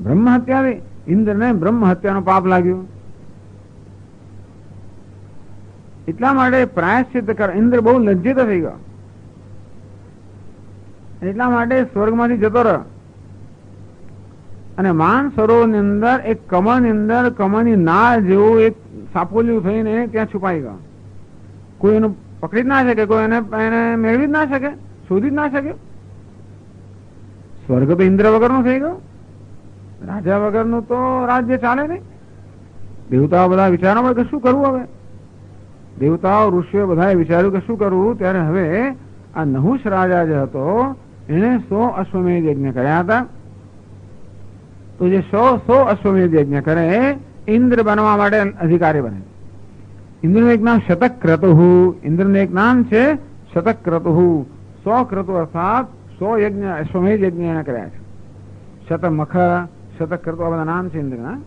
બ્રહ્મ હત્યાથી ઇન્દ્રને બ્રહ્મ હત્યાનો પાપ લાગ્યું. એટલા માટે પ્રાયશ્ચિત કર. ઇન્દ્ર બહુ લજ્જિત થઈ ગયો. એટલા માટે સ્વર્ગમાંથી જતો રહ્યો અને માન સરોવરની અંદર એક કમળની અંદર કમળની નાળ જેવું એક સાપોલિયું થઈને ત્યાં છુપાઈ ગયો. કોઈ એનું પકડી જ ના શકે, કોઈ એને મેળવી જ ના શકે, શોધી જ ના શકે. સ્વર્ગ તો ઇન્દ્ર વગરનું થઈ ગયો. રાજા વગરનું તો રાજ્ય ચાલે નહીં. દેવતાઓ બધા વિચારવા મળે કે શું કરવું હવે. દેવતાઓ ઋષિઓ બધાએ વિચાર્યું કે શું કરવું. ત્યારે હવે આ નહુષ રાજા જે હતો એને 100 અશ્વમેધ યજ્ઞ કર્યા હતા. તો જે 100 અશ્વમેધ યજ્ઞ કરે ઇન્દ્ર બનવા માટે અધિકારી બને. ઇન્દ્રનું એક નામ શતક્રતુ. ઇન્દ્રનું એક નામ છે શતક્રતુ. 100 ક્રતુ અર્થાત 100 યજ્ઞ અશ્વમેધ યજ્ઞ એને કર્યા છે. શતમખ, શતક્રતુ આ બધા નામ છે ઇન્દ્રના.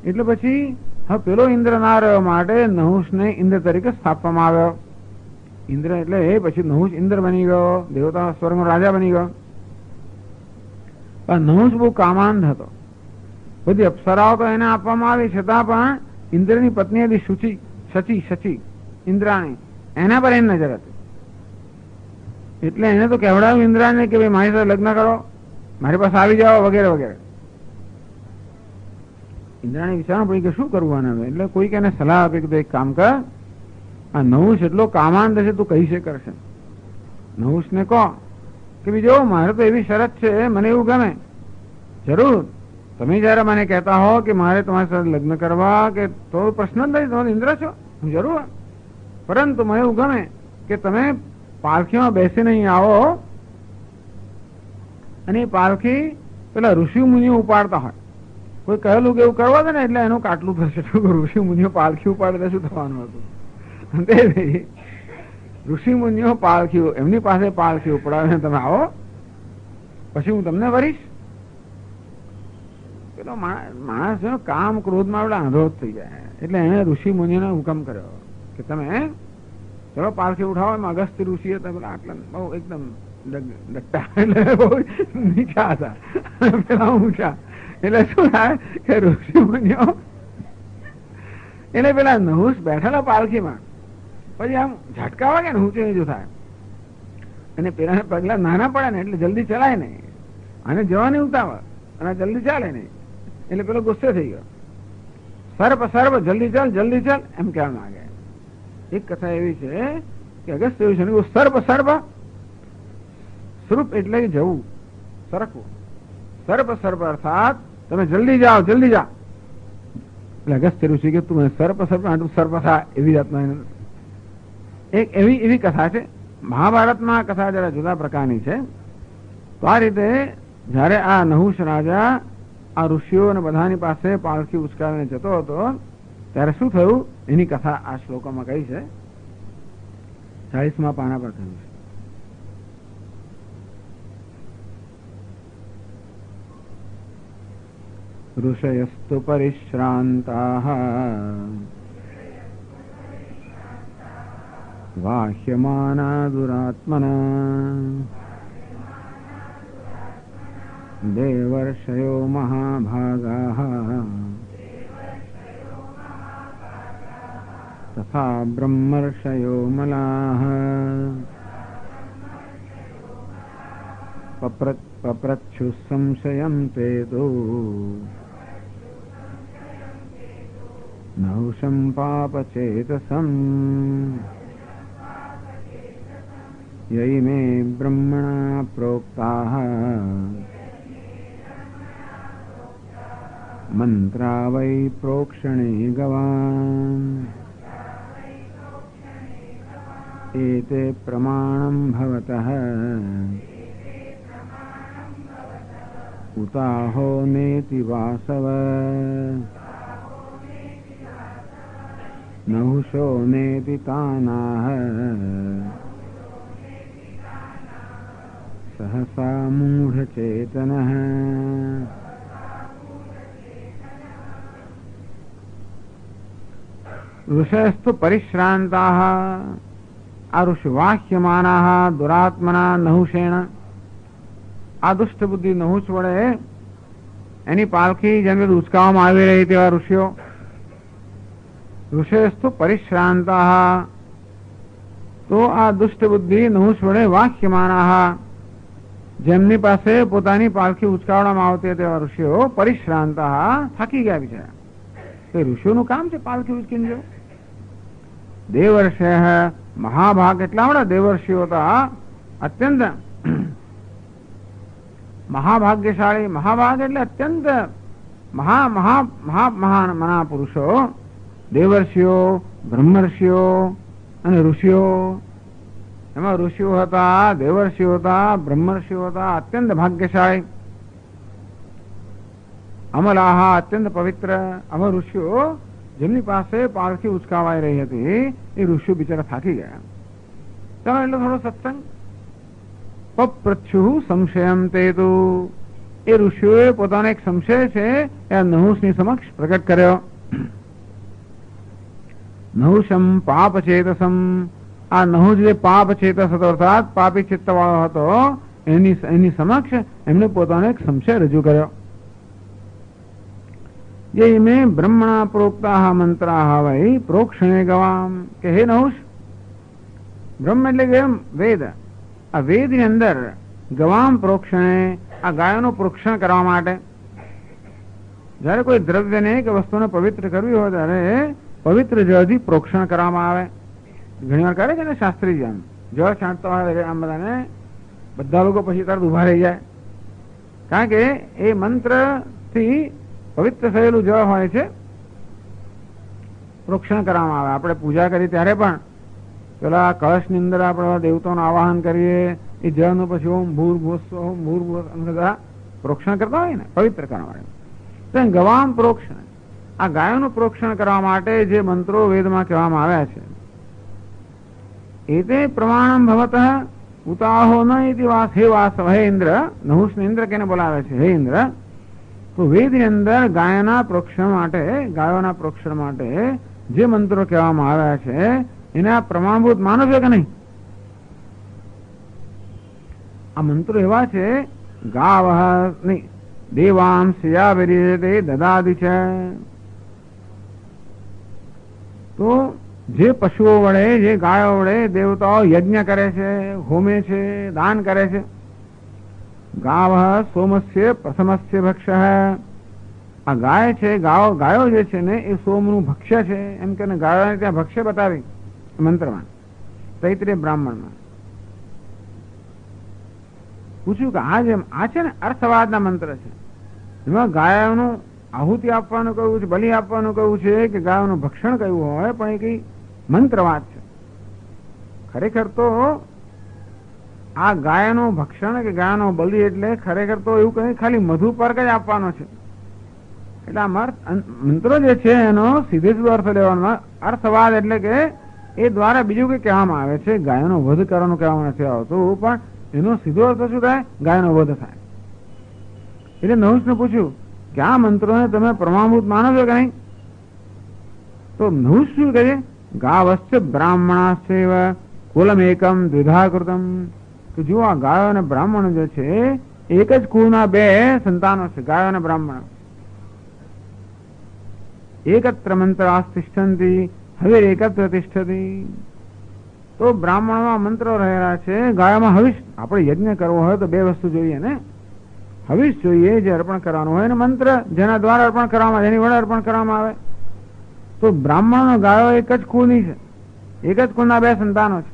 એટલે પછી હવે પેલો ઇન્દ્ર ના રહ્યો માટે નહુષને ઇન્દ્ર તરીકે સ્થાપવામાં આવ્યો. ઇન્દ્ર એટલે પછી નહુષ ઇન્દ્ર બની ગયો, દેવતા સ્વર્ગનો રાજા બની ગયો. પણ નહુષ બહુ કામાંધ હતો. બધી અપ્સરાઓ તો એને આપવામાં આવી છતાં પણ ઇન્દ્રની પત્ની હતી શચી ઇન્દ્રાણી, એના પર એની નજર હતી. એટલે એને તો કહેવડાવ્યું ઇન્દ્રાને કે ભાઈ મારી સાથે લગ્ન કરો, મારી પાસે આવી જાઓ વગેરે વગેરે. ઇન્દ્રાણી વિચારવું પડી કે શું કરવું આને. એટલે કોઈક એને સલાહ આપી કે એક કામ કર, આ નહુષ એટલો કામાંધ છે તું કઈ છે કરશે. નહુષને કહો કે બીજો મારે તો એવી શરત છે, મને એવું ગમે જરૂર તમે જયારે મને કહેતા હો કે મારે તમારી સાથે લગ્ન કરવા કે તો પ્રશ્ન જ નથી, તમે ઇન્દ્ર છો, હું જરૂર, પરંતુ મને એવું ગમે કે તમે પાલખીમાં બેસીને અહીં આવો અને એ પાલખી પેલા ઋષિ મુનિઓ ઉપાડતા હોય. કોઈ કહેલું કે એવું કરવા દે ને એટલે એનું કાટલું થશે. ઋષિ મુનિઓ પાલખી ઉપાડે શું થવાનું હતું. ઋષિ મુનિઓ પાલખીઓ એમની પાસે પાલખી ઉપડાવીને તમે આવો પછી હું તમને વરીશ. પેલો માણસ કામ ક્રોધમાં આવડે આંધળો થઈ જાય. એટલે એને ઋષિ મુનિઓને હુકમ કર્યો કે તમે ચલો પાલખી ઉઠાવો. એમાં અગસ્ત્ય ઋષિ હતા પેલા આટલા બહુ એકદમ ડટ્ટા, એટલે બહુ નીચા હતા પેલા ઊંચા. એટલે શું થાય કે ઋષિ મુનિઓ એટલે પેલા નહુસ બેઠેલા પાલખીમાં પછી આમ ઝટકા વાગે ને ઊંચું નીચું થાય અને પેલા પગલા નાના પડે ને એટલે જલ્દી ચલાય નહીં, અને જવાની ઉતાવળ અને જલ્દી ચાલે નહીં એટલે પેલો ગુસ્સે થઈ ગયો. સર્પ સર્પ જલ્દી ચાલ એમ કહેવા માંગે. એક કથા એવી છે કે અગસ્ત્ય ઋષિ સર્પ સર્પ સ્વરૂપ એટલે જવું, સરકવું. સર્પ સર્પ અર્થાત તમે જલ્દી જાઓ એટલે અગસ્ત્ય ઋષિ કે તું સર્પ સર્પ સર્પ થા એવી જાતમાં એક એવી કથા છે. મહાભારતમાં કથા જરા જુદા પ્રકારની છે. તો આ રીતે જયારે આ નહુષ રાજા આ ઋષિઓ અને બધાની પાસે પાલખી ઉચકાવીને જતો હતો ત્યારે શું થયું એની કથા આ શ્લોકોમાં કહી છે. 40મા પાના પર થયું છે. ઋષયસ્તુ પરિશ્રાંતાઃ વાહ્યમાના દુરાત્મના દેવર્ષયો મહાભાગાઃ તથા બ્રહ્મર્ષયો મલાઃ પપ્રચ્છુઃ સંશયં તેતો નહુષં પાપચેતસં યૈમે બ્રહ્મણા પ્રોક્તાઃ મંત્રા વૈ પ્રોક્ષણે ગવામ એતે પ્રમાણં ભવતઃ ઉતાહો નેતિ વાસવ નહુષો નેતિ તાનાઃ સહસા મૂઢચેતનઃ. ઋષયસ્તુ પરિશ્રાંતાઃ આ ઋષિ વાહ્યમાનાઃ દુરાત્મના નહુષેણ આ દુષ્ટ બુદ્ધિ નહુષ વડે એની પાલખી જેમ કે ઉચકાવવામાં આવી રહી તેવા ઋષિઓ. ઋષયસ્તુ પરિશ્રાંતાઃ તો આ દુષ્ટ બુદ્ધિ નહુષ વડે વાહ્યમાનાઃ જેમની પાસે પોતાની પાલખી ઉચકાવવામાં આવતી તેવા ઋષિઓ પરિશ્રાંતાઃ થાકી ગયા બિચારા. તે ઋષિઓનું કામ છે પાલખી ઉચકીને જવું. દેવર્ષય મહાભાગ એટલા બધા દેવર્ષિઓ હતા અત્યંત મહાભાગ્યશાળી. મહાભાગ એટલે અત્યંત મહા પુરુષો દેવર્ષિઓ બ્રહ્મર્ષિઓ અને ઋષિઓ. એમાં ઋષિઓ હતા, દેવર્ષિઓ હતા, બ્રહ્મર્ષિઓ હતા, અત્યંત ભાગ્યશાળી. અમલાહા અત્યંત પવિત્ર. આવા ઋષિઓ જેમની પાસે પાલખી ઉચકાવાઈ રહી હતી એ ઋષિઓ બિચારા થાકી ગયા. ચાલો એટલે થોડો સત્સંગ. પપ્રચ્છુઃ સંશયં તેતુ એ ઋષિઓએ પોતાનો એક સંશય છે એ નહુષની સમક્ષ પ્રગટ કર્યો. નહુષમ પાપ ચેતસમ આ નહુષ જે પાપ ચેતસ હતો અર્થાત પાપી ચિત્ત વાળો હતો એની સમક્ષ એમને પોતાનો એક સંશય રજૂ કર્યો. ये में ब्रह्मणा प्रोक्ता मंत्रा वै प्रोक्षणे गवाम કે હે નહુષ બ્રહ્મ એટલે કે વેદ આ વેદ ની અંદર ગવામ પ્રોક્ષણે આ ગાયોનું પ્રોક્ષણ કરવા માટે જયારે કોઈ દ્રવ્યને કે વસ્તુને પવિત્ર કરવી હોય ત્યારે પવિત્ર જળથી પ્રોક્ષણ કરવામાં આવે. ઘણી વાર કરે છે ને શાસ્ત્રી આમ જળ છાંટતા હોય આમ બધાને બધા લોકો પછી તરત ઉભા રહી જાય કારણ કે એ મંત્ર થી પવિત્ર થયેલું જળ હોય છે પ્રોક્ષણ કરવામાં આવે. આપણે પૂજા કરી ત્યારે પણ પેલા કળશની અંદર આપણે દેવતાનું આવાહન કરીએ એ જળનું પછી ઓમ ભૂર્ભુવઃ બધા પ્રોક્ષણ કરતા હોય ને પવિત્ર કરવા માટે. તો ગવામ પ્રોક્ષણ આ ગાયોનું પ્રોક્ષણ કરવા માટે જે મંત્રો વેદમાં કહેવામાં આવ્યા છે એ તે પ્રમાણમ ભવતઃ ઉતાહો ન ઇતિ વાસ હે વાસવ હે ઇન્દ્ર. નહુષને ઇન્દ્ર કેને બોલાવે છે હે ઇન્દ્ર. તો વેદની અંદર ગાયોના પ્રોક્ષણ માટે જે મંત્રો કહેવામાં આવ્યા છે એના પ્રમાણભૂત માનો છો કે નહીં? આ મંત્રો એવા છે ગાવઃ નહીં દેવાંશ યા વિરીયતે દદાદિ છે તો જે પશુઓ વડે, જે ગાયો વડે દેવતાઓ યજ્ઞ કરે છે, હોમે છે, દાન કરે છે. ગાવ સોમસ્ય પ્રથમસ્ય ભક્ષ્ય. આ ગાય છે, ગાયો જે છે ને એ સોમનું ભક્ષ્ય છે એમ કે ગાયોને ત્યાં ભક્ષ્ય બતાવી મંત્રમાં, તૈત્રીય બ્રાહ્મણમાં પૂછ્યું કે આ છે ને અર્થવાદના મંત્ર છે. એમાં ગાયોનું આહુતિ આપવાનું કહ્યું છે, બલિ આપવાનું કહ્યું છે કે ગાયોનું ભક્ષણ કહ્યું હોય, પણ એ કઈ મંત્રવાદ છે. ખરેખર તો આ ગાયનું ભક્ષણ કે ગાયનો બલિ એટલે ખરેખર તો એવું કઈ ખાલી મધુપર્ક જ આપવાનો છે. એટલે આ મંત્રો જે છે એનો સીધે સીધો અર્થ લેવાનો. અર્થવાદ એટલે કે એ દ્વારા બીજું કઈ કહેવામાં આવે છે, ગાયનો વધ કરવાનું કહેવામાં નથી આવતું, પણ એનો સીધો અર્થ શું થાય? ગાયનો વધ થાય. એટલે નહુષને પૂછ્યું કે આ મંત્રોને તમે પ્રમાણભૂત માનો છો કે નહીં? તો નહુષ શું કહે? ગાવશ્ચ બ્રાહ્મણાસ્યવ કુલમ એકમ દ્વિધા કૃતમ. કે જો આ ગાયો અને બ્રાહ્મણ જે છે એક જ કુળના બે સંતાનો છે, ગાયો અને બ્રાહ્મણ. એકત્ર મંત્રાસ તિષ્ઠંતી હવે એકત્ર તિષ્ઠતી. તો બ્રાહ્મણમાં મંત્રો રહેલા છે, ગાયોમાં હવિષ. આપણે યજ્ઞ કરવો હોય તો બે વસ્તુ જોઈએ ને, હવિષ જોઈએ જે અર્પણ કરવાનું હોય, અને મંત્ર જેના દ્વારા અર્પણ કરવામાં, જેની વડે અર્પણ કરવામાં આવે. તો બ્રાહ્મણનો ગાયો એક જ કુળની છે, એક જ કુળના બે સંતાનો છે.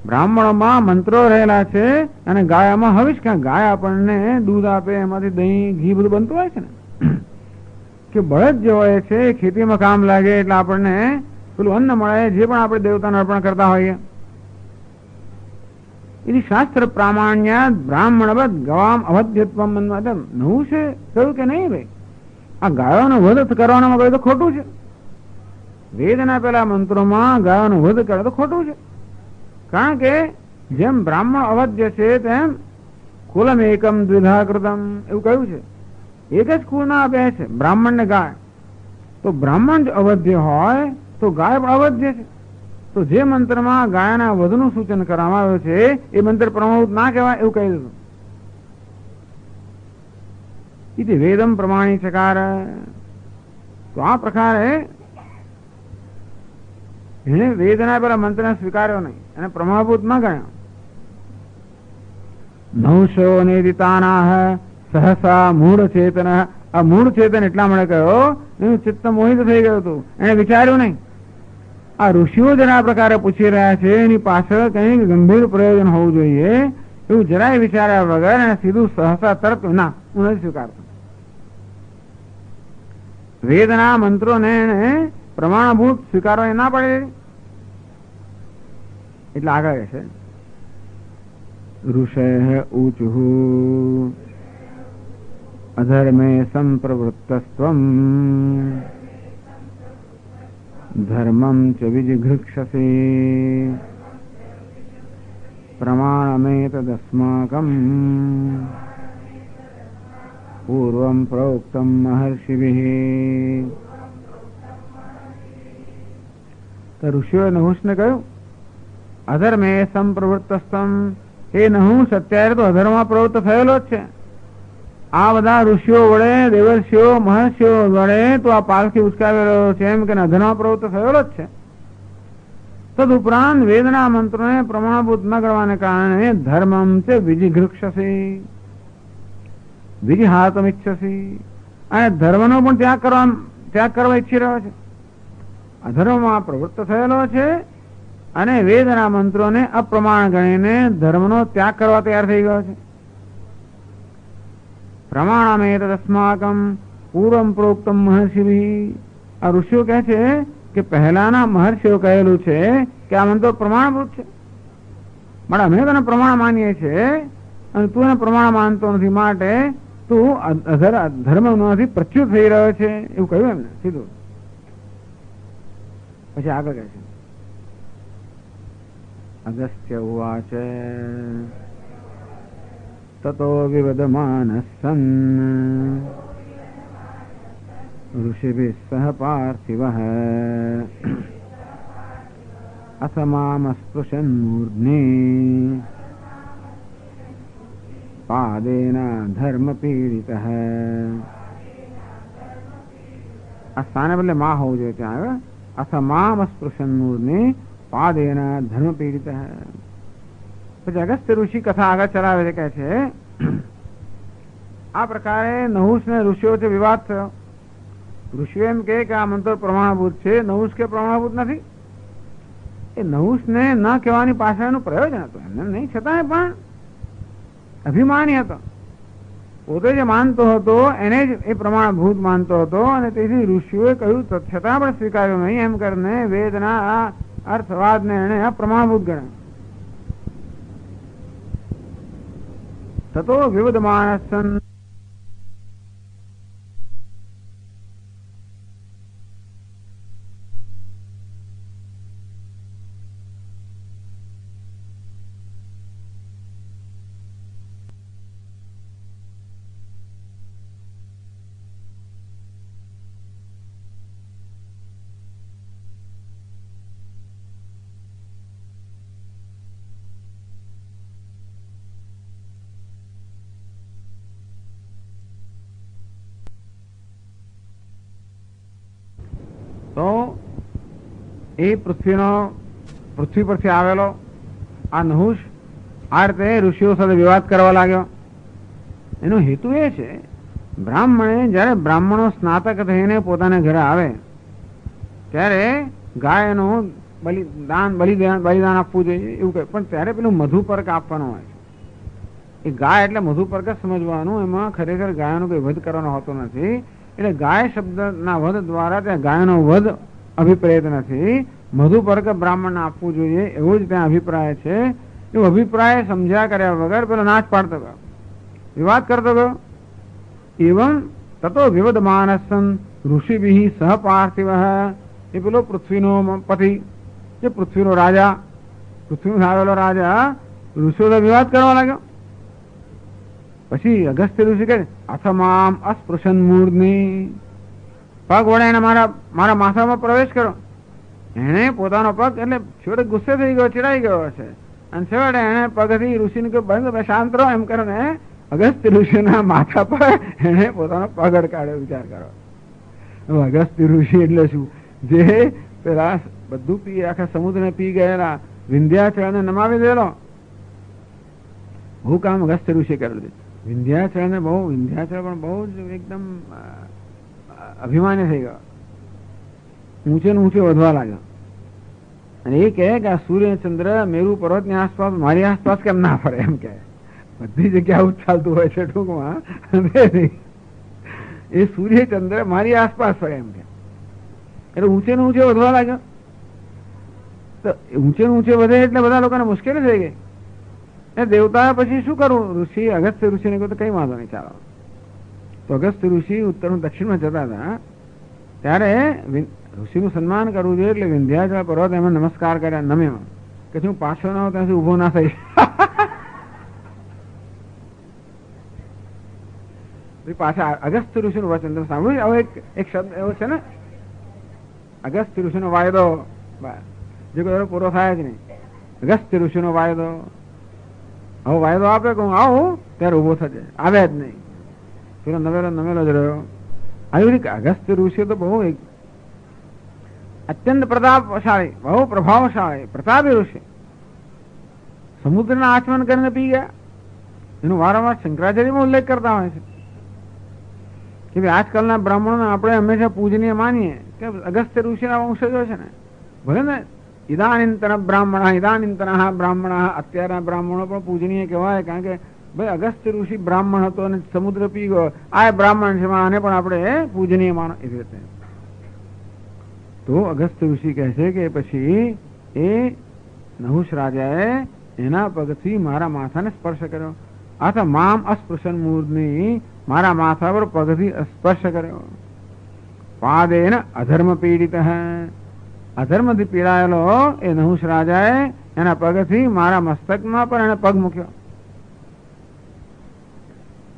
બ્રાહ્મણોમાં મંત્રો રહેલા છે અને ગાયામાં હવિષ. ક્યાં ગાય આપણને દૂધ આપે, એમાંથી દહીં, ઘી બધું બનતું હોય છે ને. કે બળદ જે હોય છે એ ખેતીમાં કામ લાગે એટલે આપણને પેલું અન્ન મળે, જે પણ આપણે દેવતાને અર્પણ કરતા હોઈએ. એની શાસ્ત્ર પ્રામાણ્ય બ્રાહ્મણવદ ગવામ અવધ્યત્વ નવું છે કહ્યું કે નહીં ભાઈ? આ ગાયોનો વધ કરવાનામાં કહ્યું તો ખોટું છે. વેદના પેલા મંત્રોમાં ગાયોનો વધ કરે તો ખોટું છે. કારણ કે જેમ બ્રાહ્મણ અવધ્ય છે તેમ કુલમ એકમ દ્વિધા કૃતમ એવું કહ્યું છે. એક જ કુળના બે છે, બ્રાહ્મણ ને ગાય. તો બ્રાહ્મણ જ અવધ્ય હોય તો ગાય પણ અવધ્ય છે. તો જે મંત્રમાં ગાયના વધનું સૂચન કરવામાં આવ્યું છે એ મંત્ર પ્રમાણભૂત ના કહેવાય એવું કહી દીધું. ઇતિ વેદમ પ્રમાણી ચકાર. તો આ પ્રકારે એને વેદના પેલા મંત્રને સ્વીકાર્યો નહીં અને પ્રમાણભૂત ના ગણ્યો. નવશો નિદિતાનાહ સહસા મૂળ ચેતન. આ મૂળ ચેતન એટલા માટે કહ્યો, એનું ચિત્ત મોહિત થઈ ગયું હતું, એને વિચાર્યું નહીં. આ ઋષિઓ જરા પ્રકારે પૂછી રહ્યા છે, એની પાછળ કંઈક ગંભીર પ્રયોજન હોવું જોઈએ એવું જરાય વિચાર્યા વગર એને સીધું સહસા તરત ના, હું નથી સ્વીકારતો. વેદના મંત્રોને એને પ્રમાણભૂત સ્વીકારવા ના પડે. એટલે આગળ છે ઋષય ઊચુ અધર્મે સંપ્રવૃત્તસ્ત્વમ ધર્મં ચ વિજિઘૃક્ષસી પ્રમાણમેતદસ્માકં પૂર્વં પ્રોક્તમ મહર્ષિભિઃ. તો ઋષિઓએ નહુષને કહ્યું અધર્મે સંપ્રવૃત્તસ્તમ. એ નહુષ અત્યારે તો અધર્મમાં પ્રવૃત્ત થયેલો જ છે. આ બધા ઋષિઓ વડે, દેવર્ષિઓ, મહર્ષિઓ વડે તો આ પાલખી ઉચકાવેલો છે એમ કે અધર્મમાં પ્રવૃત્ત થયેલો જ છે. તદુપરાંત વેદના મંત્રોને પ્રમાણભૂત ન કરવાને કારણે ધર્મમ છે વિજિઘૃક્ષસી વિજિહાતમિચ્છસી. અને ધર્મનો પણ ત્યાગ કરવા ઈચ્છી રહ્યો છે. અધર્મમાં પ્રવૃત્ત થયેલો છે અને વેદના મંત્રોને અપ્રમાણ ગણીને ધર્મનો ત્યાગ કરવા તૈયાર થઈ ગયો છે. પ્રમાણમેતદસ્માકં પૂર્વમ પ્રોક્તમ મહર્ષિભિઃ. આ ઋષિઓ કહે છે કે પહેલાના મહર્ષિઓ કહેલું છે કે આ મંત્રો પ્રમાણભૂત છે, માટે અમે તને પ્રમાણ માનીએ છીએ અને તું એને પ્રમાણ માનતો નથી, માટે તું ધર્મમાંથી પ્રચ્યુત થઈ રહ્યો છે એવું કહ્યું એમને સીધું. પછી આગળ કહે છે અગસ્ત્ય ઉવાચ તતો વિવદમાનઃ સન્ ઋષિભિઃ સહ પાર્થિવઃ અસમામસ્પૃશन् મૂર્ધ્ની પાદેન ધર્મપીડિતઃ. આ સ્થાને બદલે માં હોવું જોઈએ ત્યાં આવે. અથ મામ સ્પૃશન મૂર્ધની પાદેન ધર્મ પીડિત. પછી અગસ્ત્ય ઋષિ કથા આગળ ચલાવે છે, કહે છે આ પ્રકારે નહુષ ને ઋષિઓ વચ્ચે વિવાદ થયો. ઋષિઓ એમ કે આ મંત્ર પ્રમાણભૂત છે, નહુષ કે પ્રમાણભૂત નથી. એ નહુષ ને ન કહેવાની પાછળનું પ્રયોજન હતું, એમને નહીં, છતાંય પણ અભિમાની હતો. પોતે જે માનતો હતો એને જ એ પ્રમાણભૂત માનતો હતો, અને તેથી ઋષિઓએ કહ્યું છતાં પણ સ્વીકાર્યો નહીં. એમ કરીને વેદના આ અર્થવાદને એને અપ્રમાણભૂત ગણ્યા. તતો વિવિધ માણસન તો એ પૃથ્વી પરથી આવેલો આ નહુષ આ રીતે ઋષિઓ સાથે વિવાદ કરવા લાગ્યો. એનો હેતુ એ છે, જયારે બ્રાહ્મણો સ્નાતક થઈને પોતાના ઘરે આવે ત્યારે ગાયનું બલિદાન આપવું જોઈએ એવું કહે, પણ ત્યારે પેલું મધુપર્ક આપવાનું હોય છે. એ ગાય એટલે મધુપર્ક જ સમજવાનું, એમાં ખરેખર ગાયનો કોઈ વધ કરવાનો હોતો નથી. એટલે ગાય શબ્દના વધ દ્વારા ત્યાં ગાયનો વધ અભિપ્રેત નથી, મધુપર્ક બ્રાહ્મણને આપવું જોઈએ એવો જ ત્યાં અભિપ્રાય છે. એવો અભિપ્રાય સમજ્યા કર્યા વગર પેલો નાશ પાડતો ગયો, વિવાદ કરતો ગયો. એવં તતો વિવદ માનસન ઋષિભિ સહ પાર્થિવ. એ પેલો પૃથ્વીનો પતિ, જે પૃથ્વીનો રાજા, પૃથ્વીમાં આવેલો રાજા ઋષિઓ વિવાદ કરવા લાગ્યો. પછી અગસ્ત્ય ઋષિ કહે અથમામ અસ્પૃશન મૂર્ધની, પગ વડે એને મારા માથામાં પ્રવેશ કરો. એને પોતાનો પગ, એટલે છેવટે ગુસ્સે થઈ ગયો, ચીડાઈ ગયો હશે, અને છેવટે એને પગથી ઋષિને કહ્યું બંધ શાંત રહો એમ કરો ને અગસ્ત્ય ઋષિના માથા પર એને પોતાનો પગ અડકાડ્યો. વિચાર કરો, અગસ્ત્ય ઋષિ એટલે શું? જે પેલા બધું પી આખા સમુદ્રને પી ગયેલા વિંધ્યાચળને નમાવી દેલો, બહુ કામ અગસ્ત્ય ઋષિ કરેલું છે. વિંધ્યાચળ પણ બહુ જ એકદમ અભિમાની થઈ ગયો, ઊંચે ને ઊંચે વધવા લાગ્યો. અને એ કહે કે આ સૂર્યચંદ્ર મેરુ પર્વતની આસપાસ મારી આસપાસ કેમ ના ફરે, એમ કે બધી જગ્યા આવું ચાલતું હોય છે. ટૂંકમાં એ સૂર્યચંદ્ર મારી આસપાસ ફરે એમ કે, એટલે ઊંચે ને ઊંચે વધવા લાગ્યો. તો ઊંચે ને ઊંચે વધે એટલે બધા લોકોને મુશ્કેલી થઈ ગઈ. દેવતા પછી શું કરવું? ઋષિ અગસ્ત્ય ઋષિને કહ્યું કઈ વાંધો નહીં, ચાલો. તો અગસ્ત્ય ઋષિ ઉત્તર દક્ષિણમાં જતા હતા ત્યારે ઋષિનું સન્માન કરવું જોઈએ, એટલે વિંધ્યાચળ પર્વત એમાં નમસ્કાર કર્યા, નમ્યો કે હું પાછો ના હોઉં ત્યાંથી ઉભો ના થઈ. પાછા અગસ્ત્ય ઋષિનું વચન તમે સાંભળ્યું? હવે એક શબ્દ એવો છે ને, અગસ્ત્ય ઋષિનો વાયદો, જે કોઈ પૂરો થાય જ નહીં. અગસ્ત્ય ઋષિનો વાયદો, હવે વાયદો આપે કે હું આવું ત્યારે ઉભો થશે, આવે જ નહીં, પેલો નમેલો જ રહ્યો. આવી રીતે અગસ્ત્ય ઋષિ તો બહુ અત્યંત પ્રતાપશાળી, બહુ પ્રભાવશાળી, પ્રતાપી ઋષિ. સમુદ્રના આચમન કરીને પી ગયા. એનો વારંવાર શંકરાચાર્યમાં ઉલ્લેખ કરતા હોય છે કે ભાઈ આજકાલના બ્રાહ્મણોને આપણે હંમેશા પૂજનીય માનીએ કે અગસ્ત્ય ઋષિના વંશજો છે ને, ભલે ને ઇદાનીંતન બ્રાહ્મણ, અત્યારના બ્રાહ્મણો પણ પૂજનીય કહેવાય, કારણ કે ભાઈ અગસ્ત્ય ઋષિ બ્રાહ્મણ હતો અને સમુદ્ર પી ગયો, આ બ્રાહ્મણ છે, આને પણ આપણે પૂજનીય માનો એવી રીતે. તો અગસ્ત્ય ઋષિ કહે છે કે પછી એ નહુષ રાજાએ એના પગથી મારા માથાને સ્પર્શ કર્યો. આથા મામ અસ્પૃશન મૂર્ધની, મારા માથા પર પગથી સ્પર્શ કર્યો. પાદેન અધર્મ પીડિત, અધર્મથી પીડાયેલો એ નહુષ રાજાએ એના પગથી મારા મસ્તકમાં પણ એને પગ મૂક્યો.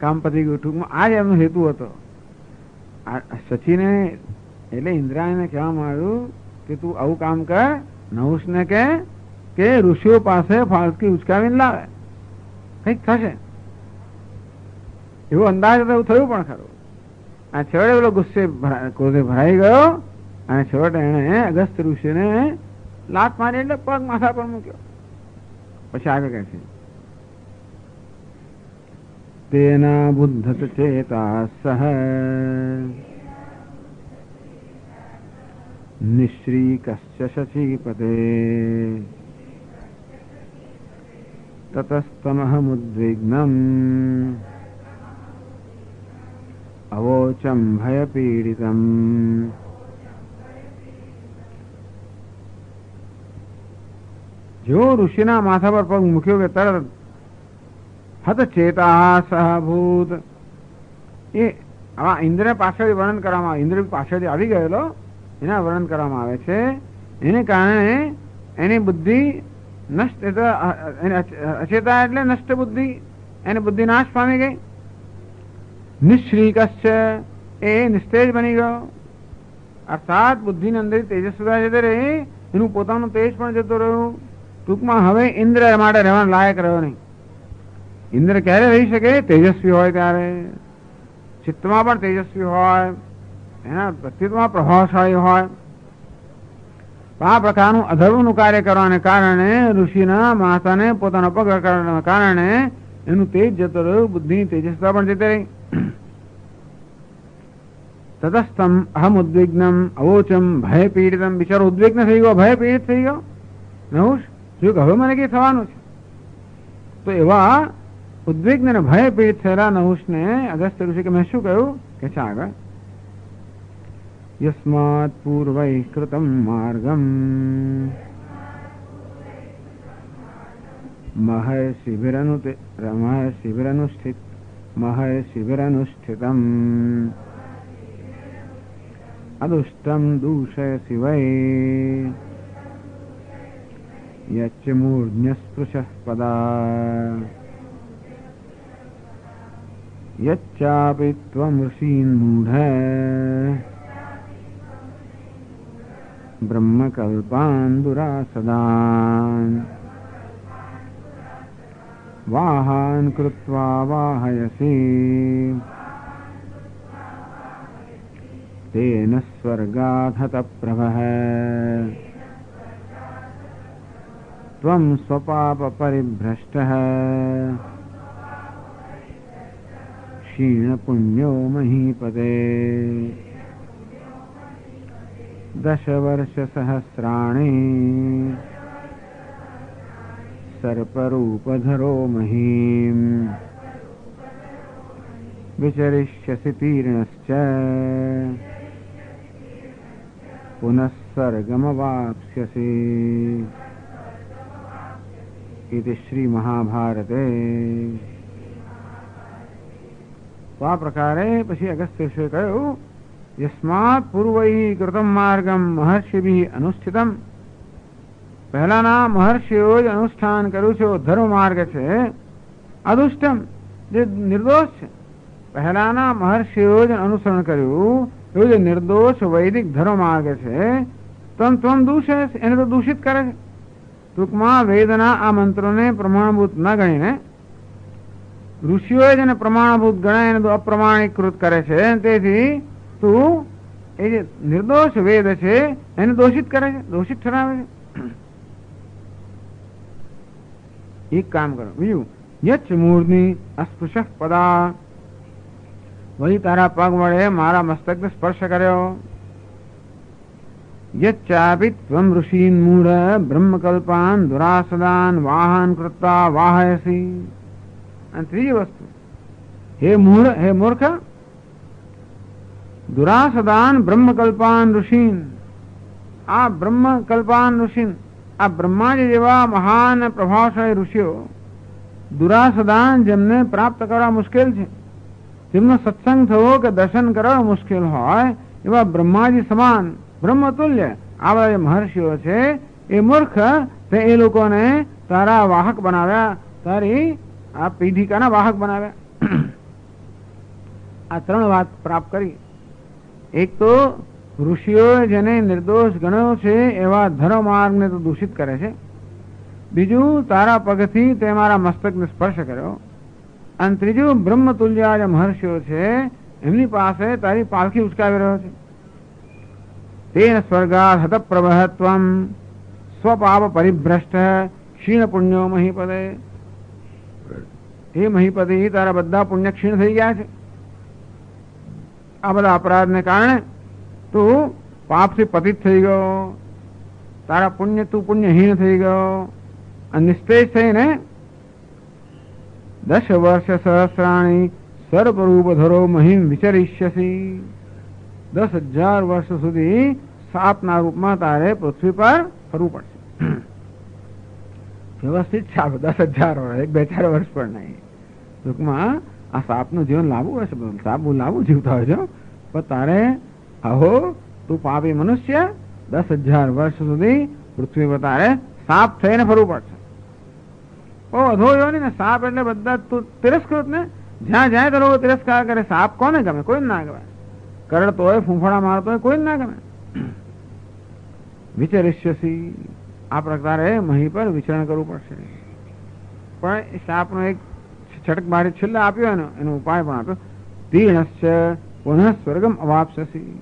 કામ પતી ગયું. ટૂંકમાં આ જ એમનો હેતુ હતો. સચિને એટલે ઇન્દ્રાણીને કહેવામાં આવ્યું કે તું આવું કામ કર, નહુષને કે ઋષિઓ પાસે ફાલકી ઉચકાવીને લાવે, કઈક થશે એવો અંદાજ હતો. એવું થયું પણ ખરું. આ છેવટે પેલો ગુસ્સે ક્રોધે ભરાઈ ગયો અને છેવટે એને અગસ્ત્ય ઋષિને લાત મારી એટલે પગ માથા પર મૂક્યો. પછી આગળ કહે છે તેના બુદ્ધત ચેતા સહ નિશ્રીકસ્ય શચીપતે તતસ્તમહમુદ્વિગ્નમ અવોચમ ભયપીડિતમ. જો ઋષિના માથા પર પગ મૂક્યો કે તરત હત ચેતા સહભૂત. એ આવા ઇન્દ્ર પાછળ વર્ણન કરવામાં આવે, ઇન્દ્ર પાછળથી આવી ગયેલો એના વર્ણન કરવામાં આવે છે. એને કારણે એની બુદ્ધિ નષ્ટ, અચેતા એટલે નષ્ટ બુદ્ધિ, એની બુદ્ધિ નાશ પામી ગઈ. નિશ્રીકસ્ય એ નિસ્તેજ બની ગયો, અર્થાત બુદ્ધિની અંદર તેજસ્વતા જતી રહી, એનું પોતાનું તેજ પણ જતું રહ્યું. ટૂંકમાં હવે ઇન્દ્ર માટે રહેવાના લાયક રહ્યો નહીં. ઇન્દ્ર ક્યારે રહી શકે? તેજસ્વી હોય ત્યારે, ચિત્તમાં પણ તેજસ્વી હોય, એના વ્યક્તિત્વમાં પ્રભાવશાળી હોય. આ પ્રકારનું અધર્મનું કાર્ય કરવાને કારણે ઋષિના માથાને પોતાનો પગ કરવાના કારણે એનું તેજ જતો રહ્યું, બુદ્ધિની તેજસ્વતા પણ જતી રહી. તતસ્તમ અહમ ઉદ્વિગ્નમ અવોચમ ભય પીડિતમ. બિચારો ઉદ્વિગ્ન થઈ ગયો, ભય પીડિત થઈ ગયો. નહુષ જો હવે મને કઈ થવાનું છે, તો એવા ઉદ્વિગ્ન અને ભય પીડિત થયેલા નહુષને અગસ્ત્ય ઋષિ કે મેં શું કહ્યું કે છે આગળ યસ્માત પૂર્વૈ કૃતમ માર્ગમ મહર્ષિભિરનુષ્ઠિતમ અદુષ્ટમ દૂષયસि વૈ યચ્ચ મૂર્ધ્યસ્પૃશઃ પદા યચ્ચાપि ત્વં ઋષીन् મૂઢ બ્રહ્મકલ્પાन् દુરાસદાन् વાહાન કૃત્વા વાહયસि તેન સ્વર્ગાદ હતપ્રભઃ ત્વં સ્વપાપ પરિભ્રષ્ટઃ ક્ષીણ પુણ્યો મહીપતે દશવર્ષ સહસ્રાણી સર્પરૂપધરો મહીમ વિચરિષ્યસि તીર્ણશ્ચ પુનઃ સ્વર્ગમવાપ્સ્યસि. ઇતિ શ્રી મહાભારતે. તો આ પ્રકારે પછી અગસ્ત્ય ઋષિએ કહ્યું યસ્માત પૂર્વૈ કૃતમ માર્ગમ મહર્ષિભિ અનુષ્ઠિતમ. પહેલાના મહર્ષિઓ જ અનુષ્ઠાન કર્યું છે, ધર્મ માર્ગ છે. અદુષ્ટમ જે નિર્દોષ છે, પહેલાના મહર્ષિઓ જ અનુસરણ કર્યું એવું જે નિર્દોષ વૈદિક ધર્મ માર્ગ છે. ત્વમ દૂષે એને તો દૂષિત કરે છે. ટૂંકમાં વેદના આ મંત્રોને પ્રમાણભૂત ન ગણીને ઋષિઓએ જેને પ્રમાણભૂત ગણાય એને તો અપ્રમાણીકૃત કરે છે. તેથી તું એ જે નિર્દોષ વેદ છે એને દોષિત કરે છે, દોષિત ઠરાવે છે. એક કામ કરો. બીજું યચ્છ મૂર્ધની અસ્પૃશ્ય પદા. વળી તારા પગ વડે મારા મસ્તકને સ્પર્શ કર્યો. યચ્ચાપી ત્વમ ઋષીન મૂઢ બ્રહ્મકલ્પાન દુરાસદાન વાહન કૃત્વા વાહયસી. અને ત્રીજી વસ્તુ હે મૂઢ, હે મૂર્ખ, દુરાસદાન બ્રહ્મકલ્પાન ઋષીન. આ બ્રહ્મકલ્પાન ઋષીન, આ બ્રહ્માજી જેવા મહાન પ્રભાવશાળી ઋષિઓ દુરાસદાન જેમને પ્રાપ્ત કરવા મુશ્કેલ છે, જેમનો સત્સંગ થવો કે દર્શન કરવા મુશ્કેલ હોય એવા બ્રહ્માજી સમાન બ્રહ્મતુલ્ય આવા જે મહર્ષિઓ છે એ મૂર્ખ તે એ લોકોને તારા વાહક બનાવ્યા, તારી આ પીઠિકાના વાહક બનાવ્યા. આ ત્રણ વાત પ્રાપ્ત કરી. એક તો ઋષિઓ જેને નિર્દોષ ગણ્યો છે એવા ધર્મ માર્ગને તો દૂષિત કરે છે. બીજું તારા પગથી તે મારા મસ્તકને સ્પર્શ કર્યો. અને ત્રીજું બ્રહ્મતુલ્ય જે મહર્ષિઓ છે એમની પાસે તારી પાલખી ઉચકાવી રહ્યો છે. तेन स्वर्गात् हतप्रवहत्वं स्वपाप परिभ्रष्ट क्षीण पुण्यो महीपदे. हे મહીપતિ, તારા બધા પુણ્ય ક્ષીણ થઈ ગયા છે. આ બધા અપરાધને કારણે તું પાપથી પતિત થઈ ગયો. તારા પુણ્ય તું પુણ્યહીન થઈ ગયો. નિસ્તેજ થઈને 10 વર્ષ સહસ્રાણી સર્પરૂપ ધરો મહિમ વિચરિષ્યસી. 10,000 વર્ષ સુધી સાપના રૂપમાં તારે પૃથ્વી પર ફરવું પડશે. વ્યવસ્થિત સાપ 10,000 વર્ષ, 1-2-4 વર્ષ પણ નહીં. ટૂંકમાં આ સાપનું જીવન લાવવું હશે. સાપ બહુ લાવવું જીવતા હોય છે, પણ તારે આહો તું પાપી મનુષ્ય 10,000 વર્ષ સુધી પૃથ્વી પર તારે સાપ થઈને ફરવું પડશે. ઓ અધોયો ને સાપ એટલે બધા તું તિરસ્કૃત ને, જ્યાં જાય તો લોકો તિરસ્કાર કરે. સાપ કોને ગમે? કોઈ ના ગમે. કરડતો હોય, ફૂંફાડા મારતો હોય, કોઈ ના ગમે. વિચરિષ્યસી, આ પ્રકારે મહી પર વિચરણ કરવું પડશે. પણ એ સાપનો એક છટક બારી છેલ્લે આપ્યો એનો ઉપાય પણ આપ્યો. તીર્ણશ્ચ પુનઃ સ્વર્ગમ અવાપ્સસી.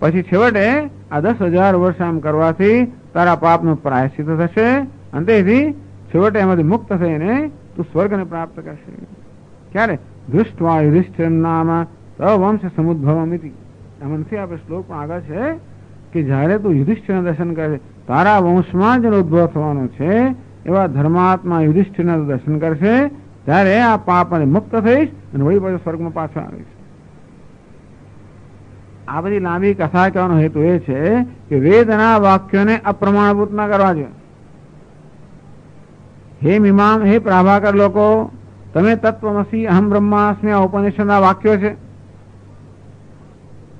પછી છેવટે આ 10,000 વર્ષ આમ કરવાથી તારા પાપનું પ્રાયશ્ચિત થશે અને તેથી છેવટે એમાંથી મુક્ત થઈને તું સ્વર્ગને પ્રાપ્ત કરશે. ક્યારે? દૃષ્ટવા યુધિષ્ઠિર નામ તવંશ સમુદ્ભવમિતિ. એમથી આપણે શ્લોક પણ આગળ છે કે જયારે તું યુધિષ્ઠિરના દર્શન કરે, તારા વંશમાં જેનો ઉદ્ભવ થવાનો છે એવા ધર્માત્મા યુધિષ્ઠિરના દર્શન કરશે, ત્યારે આ પાપને મુક્ત થઈશ અને વળી પાછો સ્વર્ગમાં પાછો આવીશ. આ બધી લાંબી કથા કહેવાનો હેતુ એ છે કે વેદના વાક્યોને અપ્રમાણભૂત ના કરવા જોઈએ. હે મીમાંગ, હે પ્રાભાકર લોકો, તમે તત્વમસી અહમ બ્રહ્માસ્મિ આ ઉપનિષદના વાક્યો છે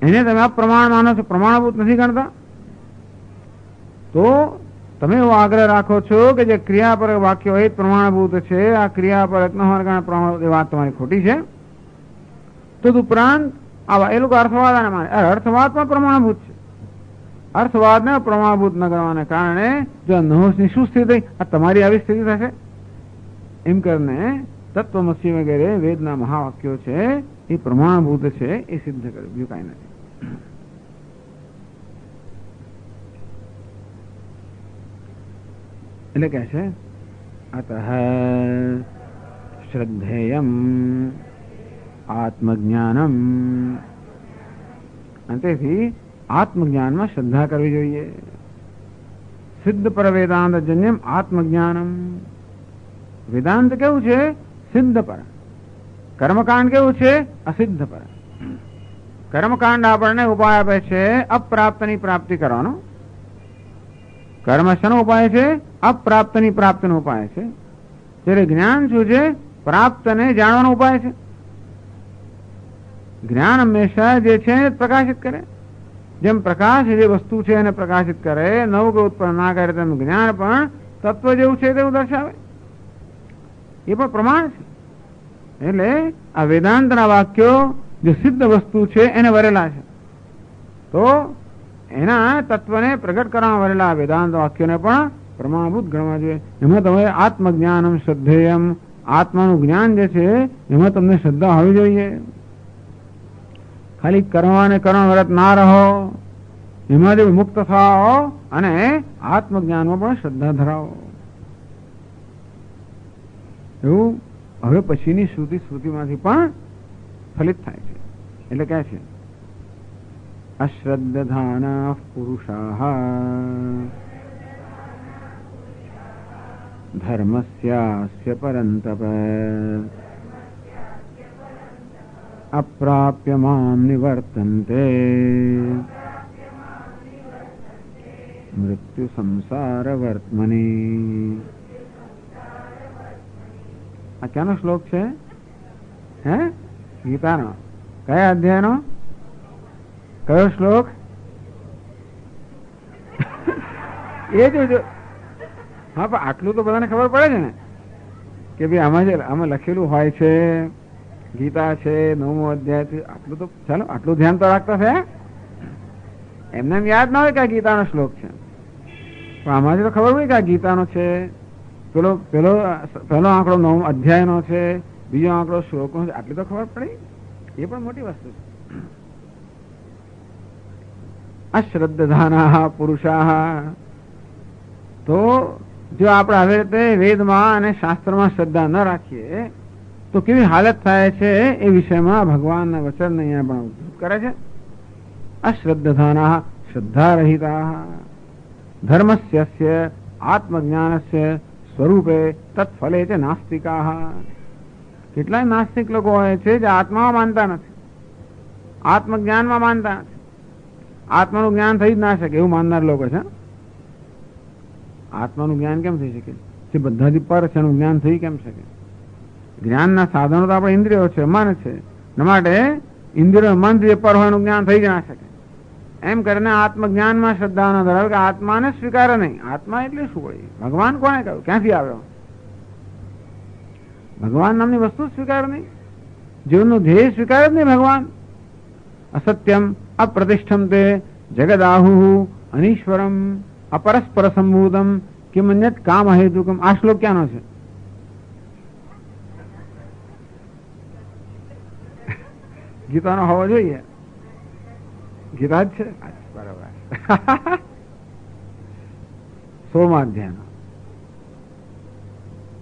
એને તમે અપ્રમાણ માનો છો, પ્રમાણભૂત નથી ગણતા. તો તમે એવો આગ્રહ રાખો છો કે જે ક્રિયાપરક વાક્યો હોય પ્રમાણભૂત છે, આ ક્રિયાપરક ન હોવાને કારણે પ્રમાણભૂત એ વાત તમારી ખોટી છે. તો ઉપરાંત આવા એ લોકો અર્થવાદ માને, અર્થવાદ પણ પ્રમાણભૂત છે. અર્થવાદને પ્રમાણભૂત ન ગણવાને કારણે જો નહોશની શું સ્થિતિ, આ તમારી આવી સ્થિતિ થશે. એમ કરીને તત્વમસી વગેરે વેદના મહાવાક્યો છે એ પ્રમાણભૂત છે એ સિદ્ધ કર્યું, બીજું કાંઈ નથી. એટલે કે છે અતઃ શ્રદ્ધેયમ આત્મજ્ઞાનમ. અને તેથી આત્મજ્ઞાનમાં શ્રદ્ધા કરવી જોઈએ. સિદ્ધ પર વેદાંત જન્યમ આત્મજ્ઞાનમ. વેદાંત કેવું છે? સિદ્ધ પર. કર્મકાંડ કેવું છે? અસિદ્ધ પર. કર્મકાંડ આપણને ઉપાય આપે છે અપ્રાપ્તની પ્રાપ્તિ કરવાનો. કર્મ શેનો ઉપાય છે? અપ્રાપ્તની પ્રાપ્તિનો ઉપાય છે. ત્યારે જ્ઞાન શું છે? પ્રાપ્તને જાણવાનો ઉપાય છે. જ્ઞાન હંમેશા જે છે પ્રકાશિત કરે. જેમ પ્રકાશ જે વસ્તુ છે એને પ્રકાશિત કરે, નવું કે ઉત્પન્ન ના કરે, તેમ જ્ઞાન પણ તત્વ જેવું છે તેવું દર્શાવે. એ પણ પ્રમાણ છે. એટલે આ વેદાંતના વાક્યો જે સિદ્ધ વસ્તુ છે એને વરેલા છે, તો એના તત્વને પ્રગટ કરવા વરેલા વેદાંત વાક્યોને પણ પ્રમાણભૂત ગણવા જોઈએ. એમાં તમે આત્મજ્ઞાનમ શ્રદ્ધેયમ, આત્માનું જ્ઞાન જે છે એમાં તમને શ્રદ્ધા હોવી જોઈએ. ખાલી કરવા અને કરણ વ્રત ના રહો, એમાંથી મુક્ત થાઓ અને આત્મજ્ઞાનમાં પણ શ્રદ્ધા ધરાવો. એવું હવે પછીની સ્મૃતિમાંથી પણ ફલિત થાય છે. એટલે કહે છે અશ્રદ્ધાના પુરુષાઃ ધર્મસ્યાસ્ય પરંતપ અપ્રાપ્ય મામ નિવર્તન્તે મૃત્યુ સંસાર વર્તમની. આ ક્યાંનો શ્લોક છે? હે, ગીતાનો કયા અધ્યાયનો? કયો શ્લોક? એ જોજો. હા, પણ આટલું તો બધાને ખબર પડે છે ને કે ભાઈ આમાં લખેલું હોય છે, ગીતા છે 9મો અધ્યાય. આટલું તો ચાલો, આટલું ધ્યાન તો રાખતા છે. એમને યાદ ના હોય કે આ ગીતાનો શ્લોક છે, પણ આમાંથી તો ખબર હોય કે આ ગીતાનો છે. પેલો આંકડો 9મો અધ્યાયનો છે, બીજો આંકડો શ્લોકનો છે. આટલી તો ખબર પડી. એ પણ મોટી વસ્તુ છે. અશ્રદ્ધાના પુરુષા. તો જો આપણે આવી રીતે વેદમાં અને શાસ્ત્રમાં શ્રદ્ધા ન રાખીએ તો કેવી હાલત થાય છે એ વિષયમાં ભગવાનના વચન અહીંયા પણ ઉદ્ધૃત કરે છે. અશ્રદ્ધાના શ્રદ્ધા રહિતા ધર્મસ્ય આત્મજ્ઞાનસ્ય સ્વરૂપે તત્ફલે છે નાસ્તિકા. કેટલાય નાસ્તિક લોકો હોય છે જે આત્મામાં માનતા નથી, આત્મજ્ઞાનમાં માનતા નથી. આત્માનું જ્ઞાન થઈ જ ના શકે એવું માનનાર લોકો છે. આત્માનું જ્ઞાન કેમ થઈ શકે? જે બધાથી પર છે એનું જ્ઞાન થઈ કેમ શકે? જ્ઞાનના સાધનો તો આપણે ઇન્દ્રિયો છે, મન છે. એના માટે ઇન્દ્રિયો મન જે પર હોય એનું જ્ઞાન થઈ જ ના શકે. એમ કરીને આત્મજ્ઞાનમાં શ્રદ્ધા ન ધરાવે કે આત્માને સ્વીકારે નહીં. આત્મા એટલે શું હોય? ભગવાન કોને કહ્યું? ક્યાંથી આવ્યો? ભગવાન નામની વસ્તુ સ્વીકાર નહીં, જીવનનું ધ્યેય સ્વીકારે જ નહીં ભગવાન. અસત્યમ અપ્રતિષ્ઠમ તે જગદાહુ અનીશ્વરમ અપરસ્પર સંભૂતમ કિમન્યત કામ હેતુકમ. આ શ્લોક ક્યાંનો છે? ગીતાનો હોવો જોઈએ. ગીતા જ છે, બરાબર. 16મા અધ્યાયનો.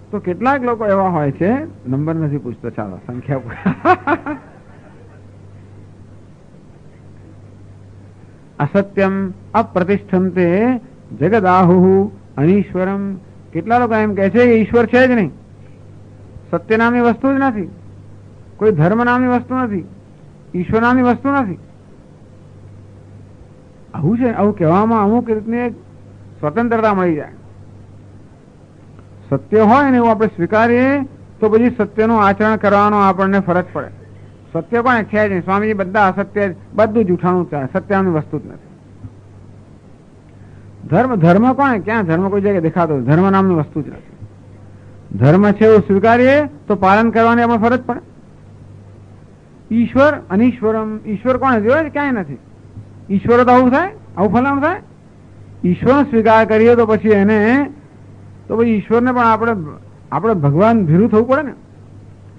તો કેટલાક લોકો એવા હોય છે, નંબર નથી પૂછતો, ચાલો સંખ્યા. અસત્યમ અપ્રતિષ્ઠમ તે જગદાહુ અનીશ્વરમ. કેટલા લોકો એમ કહે છે કે ઈશ્વર છે જ નહીં, સત્ય નામની વસ્તુ જ નથી, કોઈ ધર્મ નામની વસ્તુ નથી, ઈશ્વર નામની વસ્તુ નથી. આવું છે. આવું કહેવામાં અમુક રીતની સ્વતંત્રતા મળી જાય. સત્ય હોય ને એવું આપણે સ્વીકારીએ તો પછી સત્યનું આચરણ કરવાનો આપણને ફરજ પડે. સત્ય કોને છે જ નહીં. સ્વામીજી બધા અસત્ય, બધું જૂઠાણું છે, સત્યની વસ્તુ જ નથી. ધર્મ કોને? ક્યાં ધર્મ કોઈ જગ્યાએ દેખાતો? ધર્મ નામની વસ્તુ જ નથી. ધર્મ છે એવું સ્વીકારીએ તો પાલન કરવાની આપણે ફરજ પડે. ઈશ્વર અનીશ્વરમ. ઈશ્વર કોને જોયો? ક્યાંય નથી. ઈશ્વર તો આવું થાય, આવું ફલાણું થાય. ઈશ્વરનો સ્વીકાર કરીએ તો પછી એને તો પછી ઈશ્વરને પણ આપણે ભગવાન ભીરું થવું પડે ને,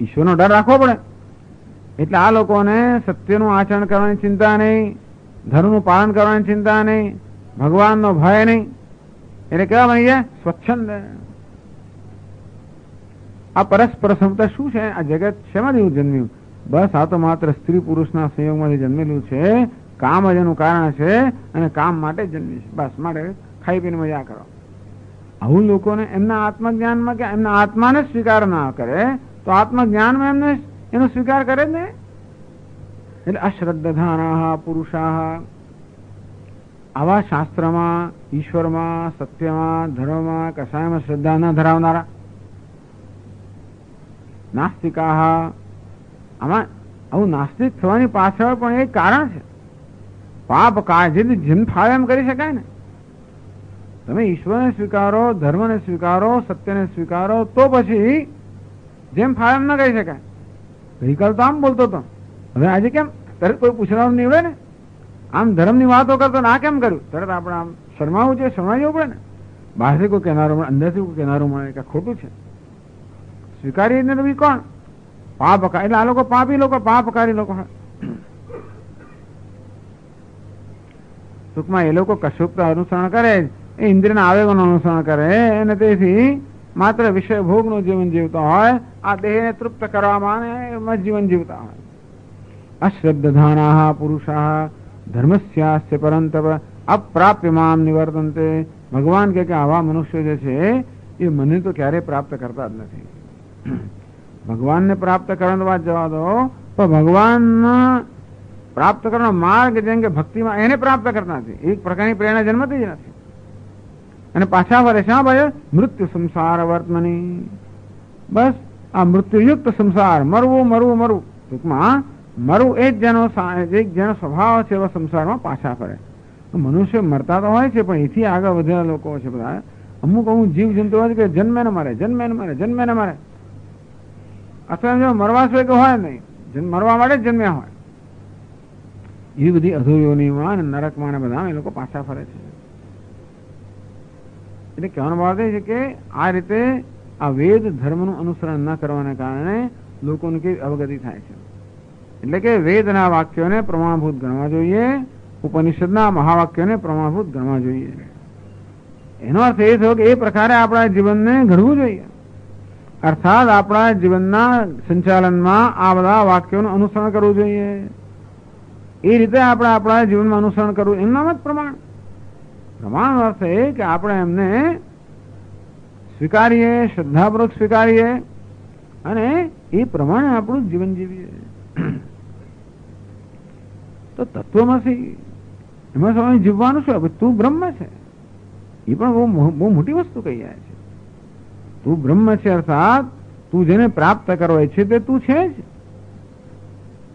ઈશ્વરનો ડર રાખવો પડે. એટલે આ લોકોને સત્યનું આચરણ કરવાની ચિંતા નહીં, ધર્મનું પાલન કરવાની ચિંતા નહીં, ભગવાનનો ભય નહીં. એટલે કેવા બની જાય? સ્વચ્છંદ. આ પરસ્પર સમતા શું છે? આ જગત શેમાંથી જન્મ્યું? બસ આ તો માત્ર સ્ત્રી પુરુષના સંયોગમાંથી જન્મેલું છે. કામ જ એનું કારણ છે અને કામ માટે જ જન્મ્યું છે. બસ માટે ખાઈ પીને મજા કરો. આવું લોકોને એમના આત્મજ્ઞાનમાં કે એમના આત્માને સ્વીકાર ના કરે તો આત્મજ્ઞાનમાં એમને એનો સ્વીકાર કરે જ ને. એટલે અશ્રદ્ધાના પુરુષા. આવા શાસ્ત્રમાં, ઈશ્વરમાં, સત્યમાં, ધર્મમાં, કશાયમાં શ્રદ્ધા ન ધરાવનારા નાસ્તિકા. આમાં આવું નાસ્તિક થવાની પાછળ પણ એક કારણ છે. પાપ કાળજી જેમ ફાવે એમ કરી શકાય ને. તમે ઈશ્વરને સ્વીકારો, ધર્મને સ્વીકારો, સત્યને સ્વીકારો તો પછી જેમ ફાવે એમ ન કરી શકાય. ગઈકાલ તો આમ બોલતો હતો, હવે આજે કેમ? તરત કોઈ પૂછવાનું નીવડે ને. આમ ધર્મની વાતો કરતો ને આ કેમ કર્યું? તરત આપણે આમ શરમાવું છે, શરમાઈ જવું પડે ને. બહારથી કોઈ કહેનારો મળે, અંદરથી કોઈ કહેનારો મળે કે ખોટું છે. સ્વીકારીએ ને તો બી કોણ? પાપ. એટલે આ લોકો પાપી લોકો, પાપકારી લોકો. ટૂંકમાં એ લોકો કશુંક અનુસરણ કરે, એ ઇન્દ્રિયના આવેગોનું અનુસરણ કરે અને તેથી માત્ર વિષય ભોગનું જીવન જીવતા હોય, આ દેહને તૃપ્ત કરવામાં એમાં જીવન જીવતા હોય. અશ્રદ્ધાના પુરુષા ધર્મસ્યાસ્ય પરંતપ અપ્રાપ્યમામ નિવર્તન્તે. ભગવાન કે આવા મનુષ્યો જે છે એ મને તો ક્યારેય પ્રાપ્ત કરતા જ નથી. ભગવાનને પ્રાપ્ત કરવાની વાત જવા દો, પણ ભગવાન પ્રાપ્ત કરવાનો માર્ગ જેમ કે ભક્તિમાં એને પ્રાપ્ત કરતા નથી. એક પ્રકારની પ્રેરણા જન્મતી જ નથી. અને પાછા વરે શા ભાઈ? મૃત્યુ સંસાર વર્તમાની. બસ આ મૃત્યુયુક્ત સંસાર, મરવું મરવું મરવું. ટૂંકમાં મરવું એ જ જેનો સ્વભાવ છે એવા સંસારમાં પાછા ફરે. મનુષ્ય મરતા તો હોય છે પણ એથી આગળ વધેલા લોકો છે બધા. અમુક જીવ જંતુ હોય છે કે જન્મે ને મરે, જન્મે ને મરે, જન્મે ને મરે. અથવા જો મરવા સિવાય કે હોય નહીં, મરવા માટે જ જન્મ્યા હોય. એ બધી અધોયોનીમાં અને નરકમાં ને બધા એ લોકો પાછા ફરે છે. એટલે કહેવાનો ભાવ એ છે કે આ રીતે આ વેદ ધર્મનું અનુસરણ ન કરવાને કારણે લોકોની કેવી અવગતિ થાય છે. એટલે કે વેદના વાક્યોને પ્રમાણભૂત ગણવા જોઈએ, ઉપનિષદના મહાવાક્યોને પ્રમાણભૂત ગણવા જોઈએ. એનો અર્થ એ થયો કે એ પ્રકારે આપણા જીવનને ઘડવું જોઈએ. અર્થાત આપણા જીવનના સંચાલનમાં આ બધા વાક્યોનું અનુસરણ કરવું જોઈએ. એ રીતે આપણે આપણા જીવનમાં અનુસરણ કરવું, એમનું નામ જ પ્રમાણ. પ્રમાણનો અર્થ એ કે આપણે એમને સ્વીકારીએ, શ્રદ્ધાપૂર્વક સ્વીકારીએ અને એ પ્રમાણે આપણું જીવન જીવીએ. તો તત્વમસી એમાં સ્વામી જીવવાનું શું? તું બ્રહ્મ છે. એ પણ બહુ મોટી વસ્તુ કહી રહ્યા છે. તું બ્રહ્મ છે અર્થાત તું જેને પ્રાપ્ત કરવા ઈચ્છે તે તું છે જ.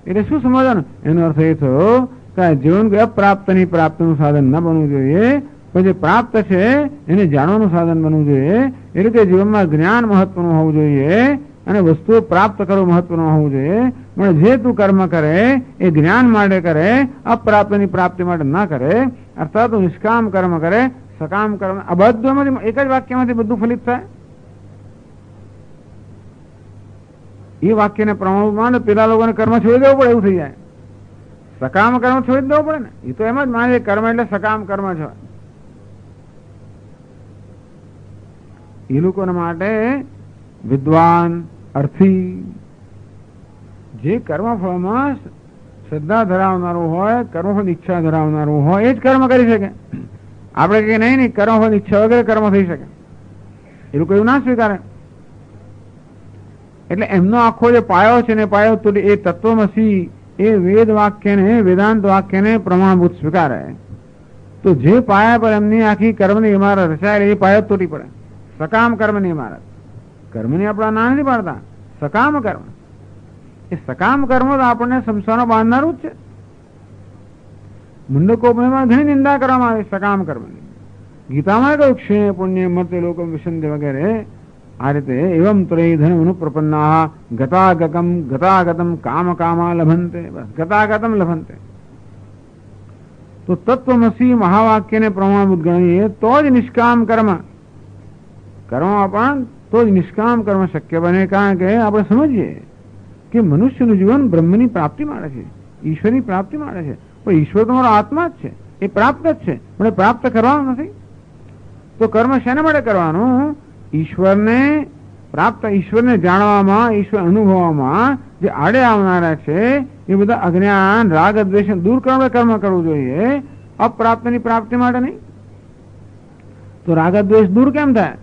એટલે શું સમજવાનું? એનો અર્થ એ થયો કે જીવન અપ્રાપ્તની પ્રાપ્તનું સાધન ન બનવું જોઈએ, પણ જે પ્રાપ્ત છે એને જાણવાનું સાધન બનવું જોઈએ. એટલે કે જીવનમાં જ્ઞાન મહત્વનું હોવું જોઈએ અને વસ્તુઓ પ્રાપ્ત કરવું મહત્વનું હોવું જોઈએ. પણ જે તું કર્મ કરે એ જ્ઞાન માટે કરે, અપ્રાપ્તની પ્રાપ્તિ માટે ના કરે. અર્થાત તું નિષ્કામ કર્મ કરે, સકામ કર્મ. આ બધું એક જ વાક્યમાંથી બધું ફલિત થાય. એ વાક્યને પ્રમાણભૂત માને પેલા લોકોને કર્મ છોડી દેવું પડે એવું થઈ જાય. સકામ કર્મ છોડી દેવું પડે ને. એ તો એમ જ માને કર્મ એટલે સકામ કર્મ છે. એ લોકોના માટે વિદ્વાન, અર્થી, જે કર્મફળમાં શ્રદ્ધા ધરાવનારું હોય, કર્મફળની ઈચ્છા ધરાવનારું હોય એ જ કર્મ કરી શકે. આપણે કહીએ નહીં કર્મફળની ઈચ્છા વગેરે કર્મ થઈ શકે, એ લોકો એવું ના સ્વીકારે. એટલે એમનો આખો જે પાયો છે ને પાયો તો એ તત્વમસી એ વેદ વાક્યને, વેદાંત વાક્યને પ્રમાણભૂત સ્વીકારે. તો જે પાયા પર એમની આખી કર્મની ઇમારત રચાયેલી એ પાયો તૂટી પડે. સકામ કર્મની ઇમારત. કર્મની આપણા ના નથી પાડતા, સકામ કર્મ. એ સકામ કર્મ તો આપણને સંસારમાં બાંધનારું જ છે. મુંડકોપનિષદમાં ઘણી નિંદા કરવામાં આવી સકામ કર્મની. ગીતામાં કહ્યું ક્ષેણે પુણ્ય મતે લોકમ વિશંતિ વગેરે. આ રીતે એવમ ત્રય ધન અનુપ્રપન્ના ગતાગતમ કામ કામા લભંતે. બસ ગતાગતમ લભંતે. તો તત્વમસી મહાવાક્યને પ્રમાણભૂત ગણીએ તો જ નિષ્કામ કર્મ પણ તો જ નિષ્કામ કર્મ શક્ય બને. કારણ કે આપણે સમજીએ કે મનુષ્યનું જીવન બ્રહ્મની પ્રાપ્તિ માટે છે, ઈશ્વરની પ્રાપ્તિ માટે છે. પણ ઈશ્વર તમારો આત્મા જ છે, એ પ્રાપ્ત જ છે, પણ એ પ્રાપ્ત કરવાનું નથી. તો કર્મ શેના માટે કરવાનું? ઈશ્વરને પ્રાપ્ત, ઈશ્વરને જાણવામાં, ઈશ્વર અનુભવવામાં જે આડે આવનારા છે એ બધા અજ્ઞાન, રાગ, દ્વેષ દૂર કરવા કર્મ કરવું જોઈએ, અપ્રાપ્તની પ્રાપ્તિ માટે નહીં. તો રાગ દ્વેષ દૂર કેમ થાય?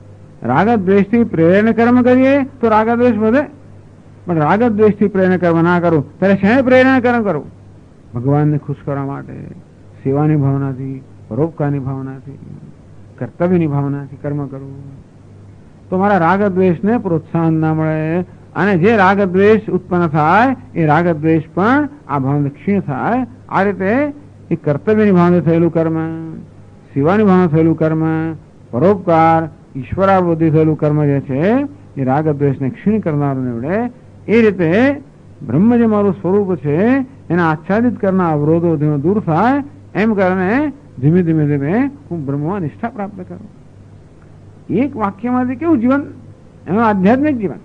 રાગ દ્વેષથી પ્રેરણે કર્મ કરીએ તો રાગ દ્વેષ વધે. પણ રાગ દ્વેષથી પ્રેરણે કર્મ ના કરું ત્યારે શેને પ્રેરણા કર્મ કરું? ભગવાનને ખુશ કરવા માટે, સેવાની ભાવનાથી, પરોપકારની ભાવનાથી, કર્તવ્યની ભાવનાથી કર્મ કરવું. તો મારા રાગ દ્વેષને પ્રોત્સાહન ના મળે. અને જે રાગ દ્વેષ ઉત્પન્ન થાય એ રાગ દ્વેષ પણ આ ભાવના ક્ષીણ થાય. આ રીતે એ કર્તવ્યની ભાવના થયેલું કર્મ, સેવાની ભાવના થયેલું કર્મ, પરોપકાર, ઈશ્વરાવૃત્તિ થયેલું કર્મ જે છે એ રાગ દ્વેષને ક્ષીણ કરનારું નીવડે. એ રીતે બ્રહ્મ જે મારું સ્વરૂપ છે એને આચ્છાદિત કરનાર અવરોધો દૂર થાય. એમ કરીને ધીમે ધીમે ધીમે હું બ્રહ્મમાં નિષ્ઠા પ્રાપ્ત કરું. એક વાક્યમાંથી કેવું જીવન? એનું આધ્યાત્મિક જીવન.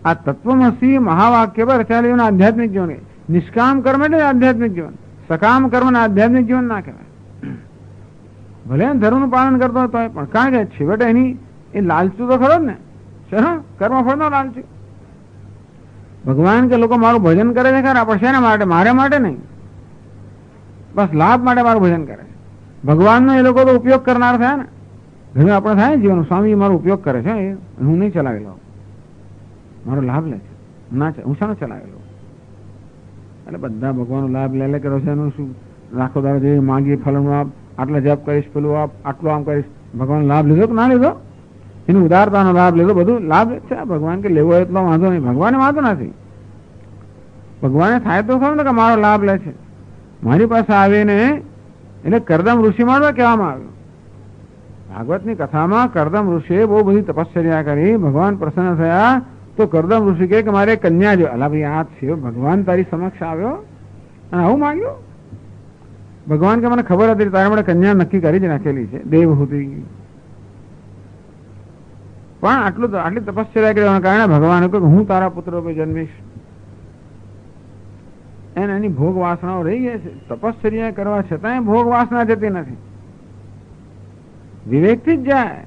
આ તત્વમસી મહાવાક્ય પર રચાયેલું આધ્યાત્મિક જીવન. નિષ્કામ કર્મ એટલે આધ્યાત્મિક જીવન. સકામ કર્મ ને આધ્યાત્મિક જીવન ના કહેવાય. ભલે ધર્મનું પાલન કરતો હતો પણ કારણ કે છેવટે એની એ લાલચું તો ખરો જ ને. કર્મફળ નો લાલચું. ભગવાન કે લોકો મારું ભજન કરે છે ખરા, પણ શેના માટે? મારે માટે નહીં, બસ લાભ માટે મારું ભજન કરે છે. ભગવાનનો એ લોકો તો ઉપયોગ કરનાર થયા ને. ઘરે આપણે થાય જીવન, સ્વામી મારો ઉપયોગ કરે છે, હું નહીં ચલાવેલો, મારો લાભ લે છે, ના હું શાનો ચલાવેલો? એટલે બધા ભગવાનનો લાભ લે કર્યો છે. એનું શું રાખો દાડો જે માંગીએ ફલનું આપ, આટલા જપ કરીશ, પેલું આપ, આટલો આમ કરીશ. ભગવાન લાભ લીધો કે ના લીધો? એની ઉદારતાનો લાભ લીધો, બધું લાભ છે. ભગવાન કે લેવો એટલો વાંધો નહીં, ભગવાને વાંધો નથી. ભગવાને થાય તો ખરું ને કે મારો લાભ લે છે. મારી પાસે આવીને એટલે કરદમ ઋષિ મારવા કહેવામાં આવ્યું. ભાગવતની કથામાં કરદમ ઋષિએ બહુ બધી તપશ્ચર્યા કરી, ભગવાન પ્રસન્ન થયા. તો કરદમ ઋષિ કે મારે કન્યા જો. અલા ભાઈ, આ છે ભગવાન તારી સમક્ષ આવ્યો અને આવું માંગ્યું? ભગવાન કે મને ખબર હતી તારે માટે કન્યા નક્કી કરી જ નાખેલી છે, દેવહૂતિ. પણ આટલી તપશ્ચર્યા કરવાના કારણે ભગવાન કહ્યું હું તારા પુત્ર રૂપે જન્મીશ. એને એની ભોગ વાસનાઓ રહી ગઈ છે. તપશ્ચર્યા કરવા છતાંય ભોગ વાસના જતી નથી. વિવેકથી જ જાય,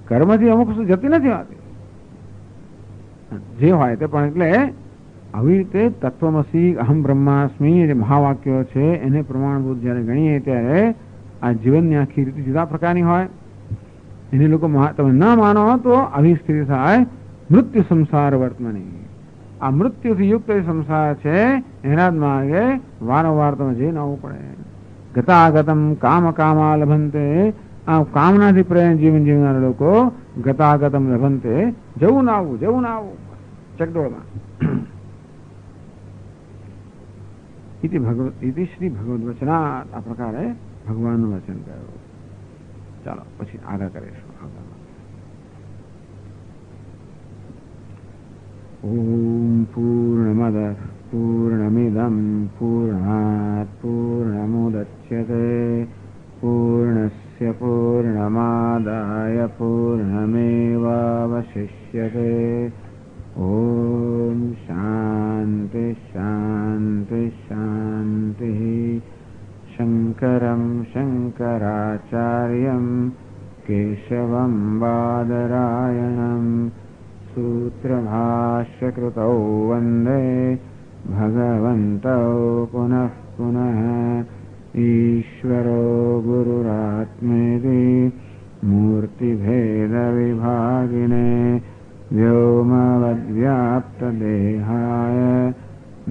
કર્મથી અમુક વસ્તુ જતી નથી હોતી. જે હોય તે પણ એટલે આવી રીતે તત્વમસી અહમ બ્રહ્માસ્મિ જે મહાવાક્યો છે એને પ્રમાણભૂત જ્યારે ગણીએ ત્યારે આ જીવનની આખી રીતે જુદા પ્રકારની હોય. એને લોકો તમે ન માનો તો આવી સ્થિતિ થાય. મૃત્યુ સંસાર વર્તમાની, આ મૃત્યુથી યુક્ત સંસાર છે એના જ માર્ગે વારંવાર તમે જઈને આવવું પડે. ગતાગતમ કામ કામા લભંતે, આ કામનાથી પ્રેમ જીવન જીવનારા લોકો ગતાગતમ લભંતે, જવું ના આવવું, જવું ના આવવું ચકડોળમાં. ઇતિ શ્રી ભગવદ વચનાત, આ પ્રકારે ભગવાનનું વચન કહ્યું. ચાલો પછી આગળ કરીશું. ઓમ પૂર્ણમદ પૂર્ણમિદમ પૂર્ણાત પૂર્ણમુદચ્યતે પૂર્ણસ્ય પૂર્ણમાદાય પૂર્ણમેવાવશિષ્યતે. ઓમ શાંતિ શાંતિ શાંતિ. શંકરમ શંકરાચાર્યમ કેશવમ બાદરાયણમ सूत्रभाष्यकृतौ वन्दे भगवन्तौ पुनः पुनः. ईश्वरो गुरुरात्मेति मूर्तिभेदविभागिने व्योमवद्व्याप्तदेहाय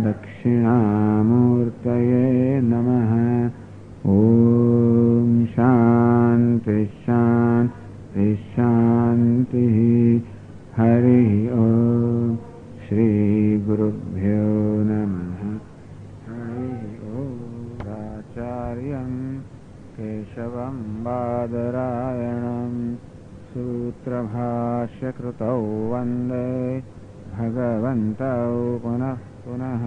दक्षिणामूर्तये नमः. ॐ शान्ति शान्ति शान्तिः. हरि ओम. श्री गुरुभ्यो नमः. हरि ओम. आचार्यं केशवं बादरायणं सूत्रभाष्यकृतौ वन्दे भगवन्तौ पुनः पुनः.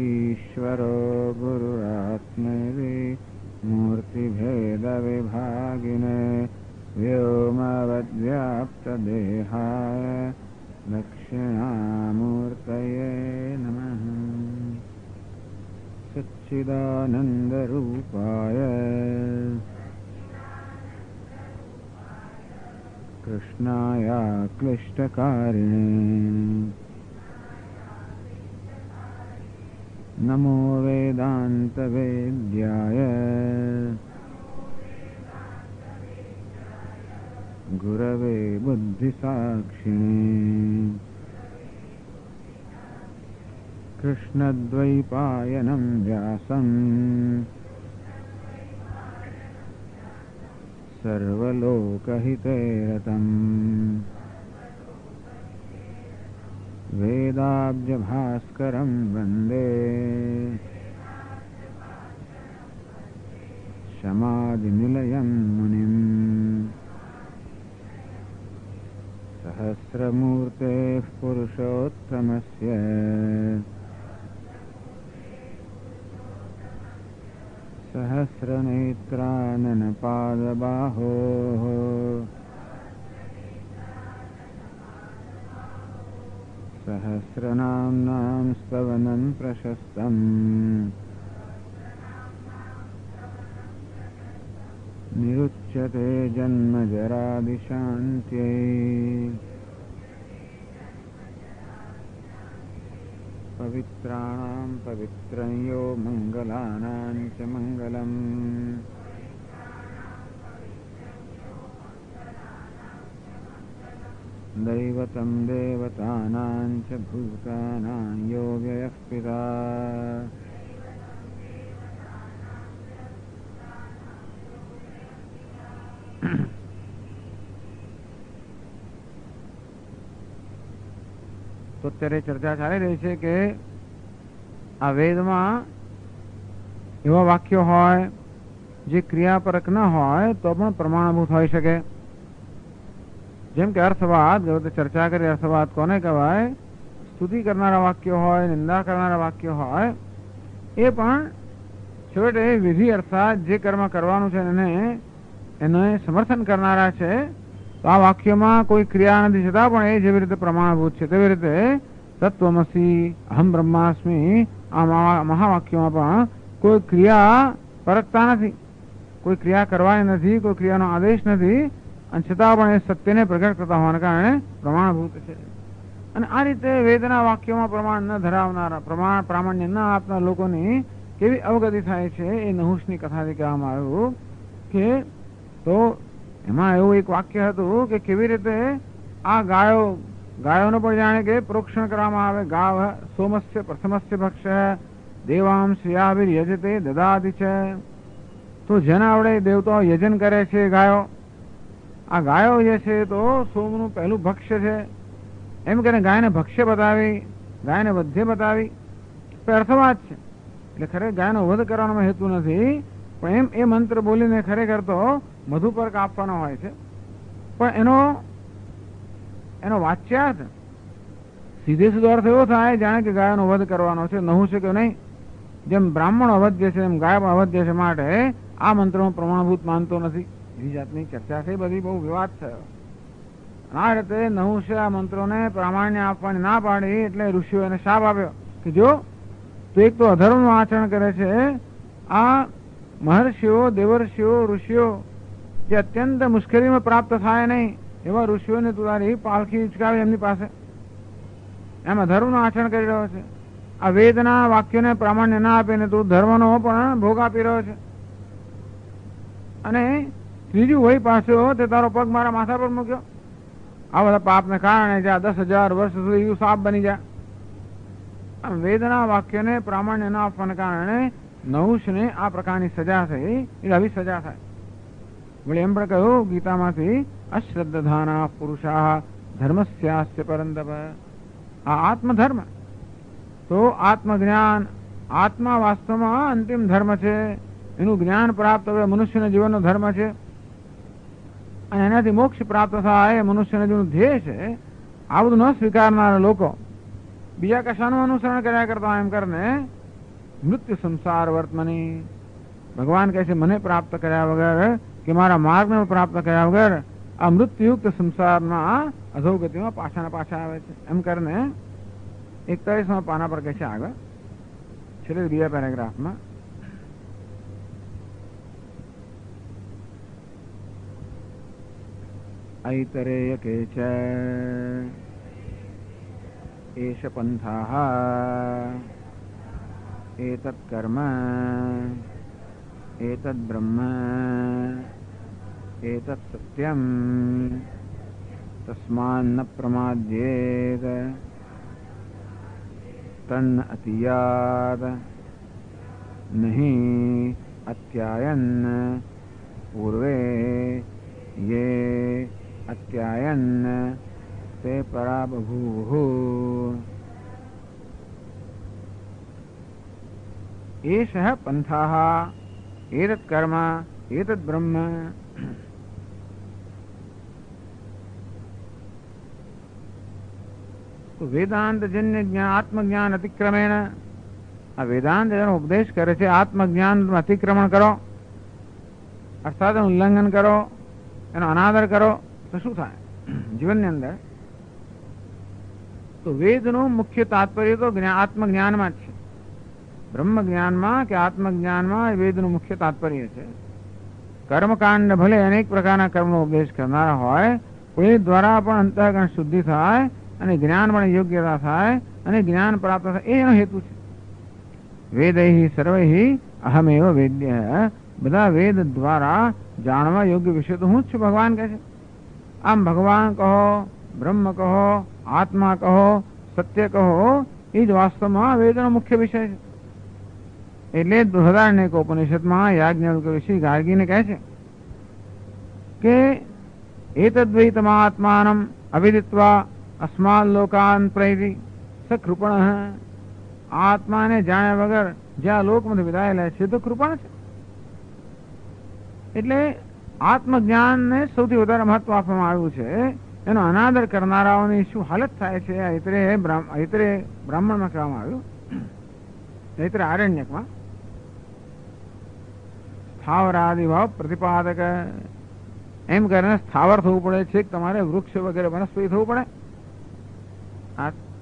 ईश्वरो गुरुरात्मेति मूर्तिभेदविभागिने व्योमवद्व्याप्तदेहाय दक्षिणामूर्तये नमः. सच्चिदानन्दरूपाय कृष्णाय क्लिष्टकारिणे नमो वेदान्तवेद्याय गुरवे बुद्धिसाक्षिणे कृष्णद्वैपायनं व्यासं सर्वलोकहिते रतं वेदाब्जभास्करं वन्दे समाधिनिलयं मुनिम्. सहस्रमूर्तेः पुरुषोत्तमस्य सहस्रनेत्राननपादबाहोः सहस्रनाम्नां स्तवनं प्रशस्तम्. निरुच्यते जन्मजरादिशान्त्यै पवित्राणां पवित्रं यो मङ्गलानां च मङ्गलम्. दैवतं देवतानां च भूतानां यो व्ययः पिता તો અત્યારે ચર્ચા ચાલી રહી છે કે આ વેદમાં એવા વાક્યો હોય જે ક્રિયાપરક ન હોય તો પણ પ્રમાણભૂત હોઈ શકે. જેમ કે અર્થવાદ, ચર્ચા કરી અર્થવાદ કોને કહેવાય? સ્તુતિ કરનારા વાક્યો હોય, નિંદા કરનારા વાક્યો હોય, એ પણ છેવટે વિધિ અર્થાત જે કર્મ કરવાનું છે એને સમર્થન કરનારા છે. તો આ વાક્યમાં કોઈ ક્રિયા નથી છતાં પણ એ જેવી રીતે પ્રમાણભૂત છે તેવી રીતે તત્વમસી અહમ બ્રહ્માસ્મિ આ મહાવાક્યોમાં પણ કોઈ ક્રિયા પરકતા નથી, કોઈ ક્રિયા કરવાની નથી, કોઈ ક્રિયાનો આદેશ નથી, અને છતાં પણ એ સત્યને પ્રગટ કરતા હોવાને કારણે પ્રમાણભૂત છે. અને આ રીતે વેદના વાક્યોમાં પ્રમાણ ન ધરાવનારા, પ્રામાણ્ય ન આપનાર લોકોની કેવી અવગતિ થાય છે એ નહુષની કથાથી કહેવામાં આવ્યું. કે તો એમાં એવું એક વાક્ય હતું કે કેવી રીતે આ ગાયોનો પણ જાણે કે પ્રોક્ષણ કરવામાં આવે. ગાવ સોમસ્ય પ્રથમસ્ય ભક્ષ દેવામ શ્રેયાભિર યજતે દદાતિ છે. તો જેના આવડે દેવતાઓ યજન કરે છે ગાયો, આ ગાયો જે છે તો સોમનું પહેલું ભક્ષ્ય છે. એમ કરીને ગાયને ભક્ષ્ય બતાવી, ગાયને વધ્ય બતાવી, અર્થવાદ છે. એટલે ખરેખર ગાયનો વધ કરવાનો હેતુ નથી, પણ એમ એ મંત્ર બોલીને ખરેખર તો મધુપર્ક આપવાનો હોય છે. પણ એનો વાચ્યાર્થ સીધે સીધો અર્થ એવો થાય જાણે કે ગાયનો વધ કરવાનો છે, નહું છે કે નહીં. જેમ બ્રાહ્મણ અવધ્ય છે એમ ગાય પણ અવધ્ય છે, માટે આ મંત્રમાં પ્રમાણભૂત માનતો નથી. એવી જાતની ચર્ચા છે, બધી બહુ વિવાદ થયો. આ રીતે નહુંશે આ મંત્રોને પ્રામાણ્ય આપવાની ના પાડી એટલે ઋષિઓ એને શાપ આપ્યો કે જો તું એક તો અધર્મનું આચરણ કરે છે, આ મહર્ષિઓ, દેવર્ષિઓ, ઋષિઓ જે અત્યંત મુશ્કેલીમાં પ્રાપ્ત થાય નહીં એવા ઋષિઓને તું તારી પાલખી ઉચકાવી એમની પાસે, એમ અધર્મનું આચરણ કરી રહ્યો છે. આ વેદના વાક્યોને પ્રામાણ્ય ના આપીને તું ધર્મનો પણ ભોગ આપી રહ્યો છે. અને ત્રીજું વળી પાછો તે તારો પગ મારા માથા પર મૂક્યો. આ બધા પાપને કારણે જ્યાં 10,000 વર્ષ સુધી સાપ બની જાય. આમ વેદના વાક્યને પ્રામાણ્ય ના આપવાને કારણે નહુષને આ પ્રકારની સજા થઈ, એ આવી સજા થાય. વળી એમ પણ કહ્યું ગીતામાંથી અશ્રદ્ધાના પુરુષા ધર્મસ્યાસ્ય પરંતપ. આ આત્મધર્મ તો આત્મજ્ઞાન, આત્મા વાસ્તવમાં અંતિમ ધર્મ છે. એનું જ્ઞાન પ્રાપ્ત હવે મનુષ્યના જીવનનો ધર્મ છે, અને એનાથી મોક્ષ પ્રાપ્ત થાય એ મનુષ્યના જીવનનું ધ્યેય છે. આ બધું ન સ્વીકારનારા લોકો બીજા કશાનું અનુસરણ કર્યા કરતા એમ કરીને મૃત્યુ સંસાર વર્તમાની, ભગવાન કહે છે મને પ્રાપ્ત કર્યા વગર કે મારા માર્ગને પ્રાપ્ત કર્યા વગર આ મૃત્યુયુક્ત સંસારમાં અધોગતિમાં પાછા આવે છે. એમ કરીને 41મા પાના પર કહે છે આગળ છેલ્લે બીજા પેરેગ્રાફમાં, ऐतरेय केच एष पंथाः एतत् कर्म एतत् ब्रह्म एतत् सत्यम तस्मान्न प्रमाद्येत तन्न अतीयात् नहीं अत्यायन पूर्वे ये अत्यायन ते परा बभूवुः एषः पंथाः एतत् कर्म एतत् ब्रह्म. तो वेदांत जन्य ज्ञान आत्मज्ञान अतिक्रमेण, आ वेदांत जन उपदेश करे छे आत्मज्ञान अतिक्रमण करो अर्थात उल्लंघन करो, एनो अनादर करो तो शू थाय जीवननी अंदर. तो वेदનું મુખ્ય તાત્પર્ય તો આત્મજ્ઞાનમાં જ છે. બ્રહ્મજ્ઞાનમાં કે આત્મજ્ઞાનમાં વેદનું મુખ્ય તાત્પર્ય છે. કર્મકાંડ ભલે અનેક પ્રકારના કર્મનો ઉપદેશ કરનારા હોય, પણ એ દ્વારા પણ અંતઃકરણ શુદ્ધિ થાય અને જ્ઞાન પણ યોગ્યતા થાય અને જ્ઞાન પ્રાપ્ત થાય, એ એનો હેતુ છે. વેદૈ સર્વૈ અહમેવ વેદ્ય, બધા વેદ દ્વારા જાણવા યોગ્ય વિષય તો હું જ છું, ભગવાન કહે છે. આમ ભગવાન કહો, બ્રહ્મ કહો, આત્મા કહો, સત્ય કહો, એ જ વાસ્તવમાં વેદનો મુખ્ય વિષય છે. એટલે બૃહદારણ્યક ઉપનિષદમાં યાજ્ઞવલ્ક્ય ઋષિ ગાર્ગીને કહે છે કે એતદ્વૈતમાત્માનમ અવિદિત્વા અસ્માલ લોકાન પ્રૈતિ સ કૃપણ. આત્માને જાણ્યા વગર જ્યાં લોકમાંથી વિદાય લે છે તો કૃપણ છે. એટલે આત્મજ્ઞાનને સૌથી વધારે મહત્વ આપવામાં આવ્યું છે. એનો અનાદર કરનારાઓની શું હાલત થાય છે અત્રે બ્રાહ્મણમાં કહેવામાં આવ્યું, અત્રે આરણ્યકમાં સ્થાવરાદિભાવ પ્રતિપાદક. એમ કરીને સ્થાવર થવું પડે છે, તમારે વૃક્ષ વગેરે વનસ્પતિ થવું પડે.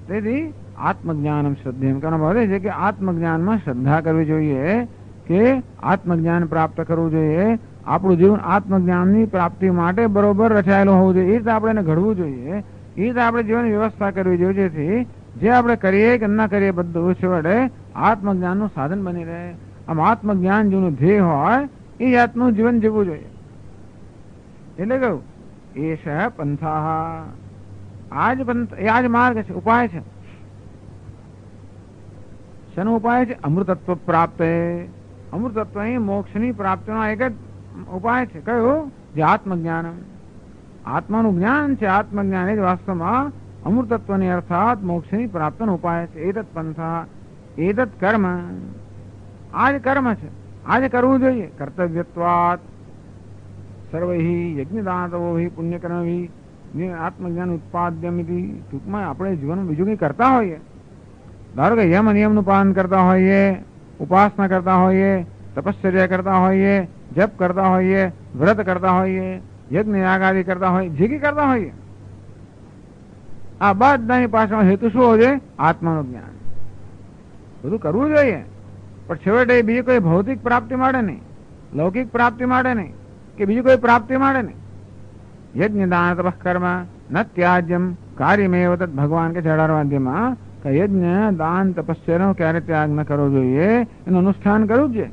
તેથી આત્મજ્ઞાનમ શ્રદ્ધેયમ. કારણ ભાવે છે કે આત્મજ્ઞાનમાં શ્રદ્ધા કરવી જોઈએ, કે આત્મજ્ઞાન પ્રાપ્ત કરવું જોઈએ. આપણું જીવન આત્મજ્ઞાનની પ્રાપ્તિ માટે બરોબર રચાયેલું હોવું જોઈએ. એ રીતે આપણે એને ઘડવું જોઈએ, એ રીતે આપણે જીવનની વ્યવસ્થા કરવી જોઈએ, જેથી જે આપણે કરીએ કે ન કરીએ બધું છેવટે આત્મજ્ઞાનનું સાધન બની રહે. આમ આત્મજ્ઞાન જેનું ધ્યેય હોય એ જાતનું જીવન જીવવું જોઈએ. એટલે કહ્યું એશ પંથા, આજ પંથ, આ જ માર્ગ છે, ઉપાય છે. શેનો ઉપાય છે? અમૃતત્વ પ્રાપ્ત. અમૃતત્વ અહીં મોક્ષની પ્રાપ્તિનો એક જ ઉપાય છે. કયું? જે આત્મજ્ઞાન. આત્માનું જ્ઞાન છે. આત્મજ્ઞાન એ જ વાસ્તવમાં અમૃતત્વની અર્થાત મોક્ષની પ્રાપ્તિનો ઉપાય છે. એતત પંથા એતત કર્મ. આ જ કર્મ છે, આ જ કરવું જોઈએ. કર્તવ્યત્વાત સર્વૈ યજ્ઞદાનતવોહિ પુણ્યકર્મભિ આત્મજ્ઞાન ઉત્પાદ્યમિતિ. ટૂંકમાં આપણે જીવનમાં બીજું કંઈ કરતા હોઈએ, ધારો કે યમ નિયમનું પાલન કરતા હોઈએ, ઉપાસના કરતા હોઈએ, તપશ્ચર્યા કરતા હોઈએ, જપ કરતા હોઈએ, વ્રત કરતા હોઈએ, યજ્ઞ યાગ આદિ કરતા હોઈએ, જે કંઈ કરતા હોઈએ, આ બધાની પાછળ હેતુ શું હોવો જોઈએ? આત્માનું જ્ઞાન. બધું કરવું જોઈએ, પણ છેવટે બીજી કોઈ ભૌતિક પ્રાપ્તિ માટે નહીં, લૌકિક પ્રાપ્તિ માટે નહીં, કે બીજી કોઈ પ્રાપ્તિ માટે નહીં. યજ્ઞ દાન તપઃ કર્મ ન ત્યાજ્યમ કાર્યમેવ તદ. ભગવાન કે 18 અધ્યાયમાં કે યજ્ઞ દાન તપસ્યાનો ક્યારે ત્યાગ ન કરવો જોઈએ, એનું અનુષ્ઠાન કરવું જોઈએ.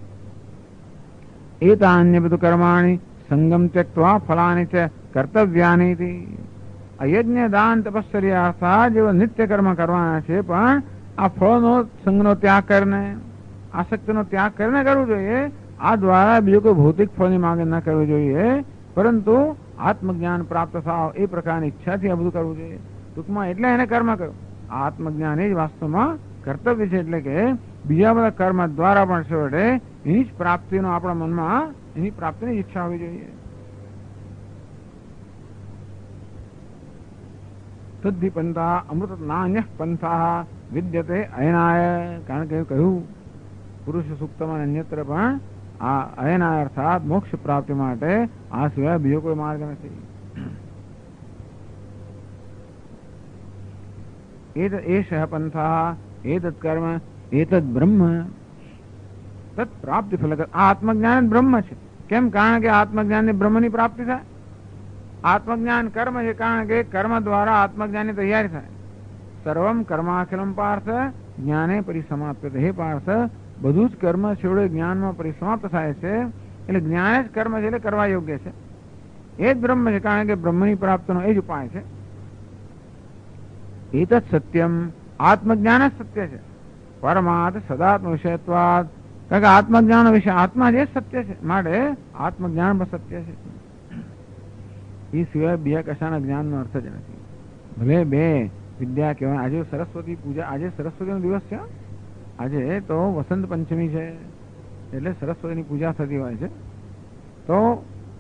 એતાન્ય બધું કર્માણી સંગમ ત્યક્ત્વા ફલાની ચ કર્તવ્યાની. આ યજ્ઞ દાન તપસ્યા અર્થાત જેવા નિત્ય કર્મ કરવાના છે, પણ આ ફળનો સંગનો ત્યાગ કરીને, આસક્તિનો ત્યાગ કરીને કરવું જોઈએ. આ દ્વારા બીજું કોઈ ભૌતિક ફળની માંગ ન કરવી જોઈએ, પરંતુ આત્મજ્ઞાન પ્રાપ્ત થાવ એ પ્રકારની ઈચ્છાથી આ બધું કરવું જોઈએ. ટૂંકમાં એટલે એને કર્મ કર્યું. આત્મજ્ઞાન એ જ વાસ્તવમાં કર્તવ્ય છે. એટલે કે બીજા બધા કર્મ દ્વારા પણ છેવટે એની જ પ્રાપ્તિનો આપણા મનમાં એની પ્રાપ્તિની ઈચ્છા હોવી જોઈએ. તદ્ધિ પંથા અમૃત નાન્ય પંથા વિદ્યતે અયનાય. કારણ કે કહ્યું પુરુષ સૂક્તમાં અન્યત્ર પણ આ અયનાય અર્થાત મોક્ષ પ્રાપ્તિ માટે આ સિવાય બીજો કોઈ માર્ગ નથી. એષ પંથા એતદ કર્મ એતદ બ્રહ્મ તત્ પ્રાપ્તિ ફલ. આ આત્મજ્ઞાન બ્રહ્મ છે. કેમ? કારણ કે આત્મજ્ઞાનની બ્રહ્મની પ્રાપ્તિ થાય. આત્મજ્ઞાન કર્મ છે, કારણ કે કર્મ દ્વારા આત્મજ્ઞાનની તૈયારી થાય. સર્વમ કર્માખિલમ પાર્થ જ્ઞાને પરિસમાપ્યતે. હે પાર્થ, બધું જ કર્મ છેવડે જ્ઞાનમાં પરિસમાપ્ત થાય છે. એટલે જ્ઞાન જ કર્મ છે, એટલે કરવા યોગ્ય છે. એ જ બ્રહ્મ છે, કારણ કે બ્રહ્મની પ્રાપ્તિનો એ જ ઉપાય છે. એતત સત્યમ. આત્મજ્ઞાન જ સત્ય છે. પરમાર્થ સદાત્મ વિષયત્વાદ. કારણ કે આત્મજ્ઞાન વિશે આત્મા જે સત્ય છે, માટે આત્મજ્ઞાન પણ સત્ય છે. એ સિવાય બીજા કશાના જ્ઞાનનો અર્થ જ નથી. ભલે બે વિદ્યા કહેવાય. આજે સરસ્વતી પૂજા, આજે સરસ્વતીનો દિવસ છે. આજે તો વસંત પંચમી છે, એટલે સરસ્વતીની પૂજા થતી હોય છે. તો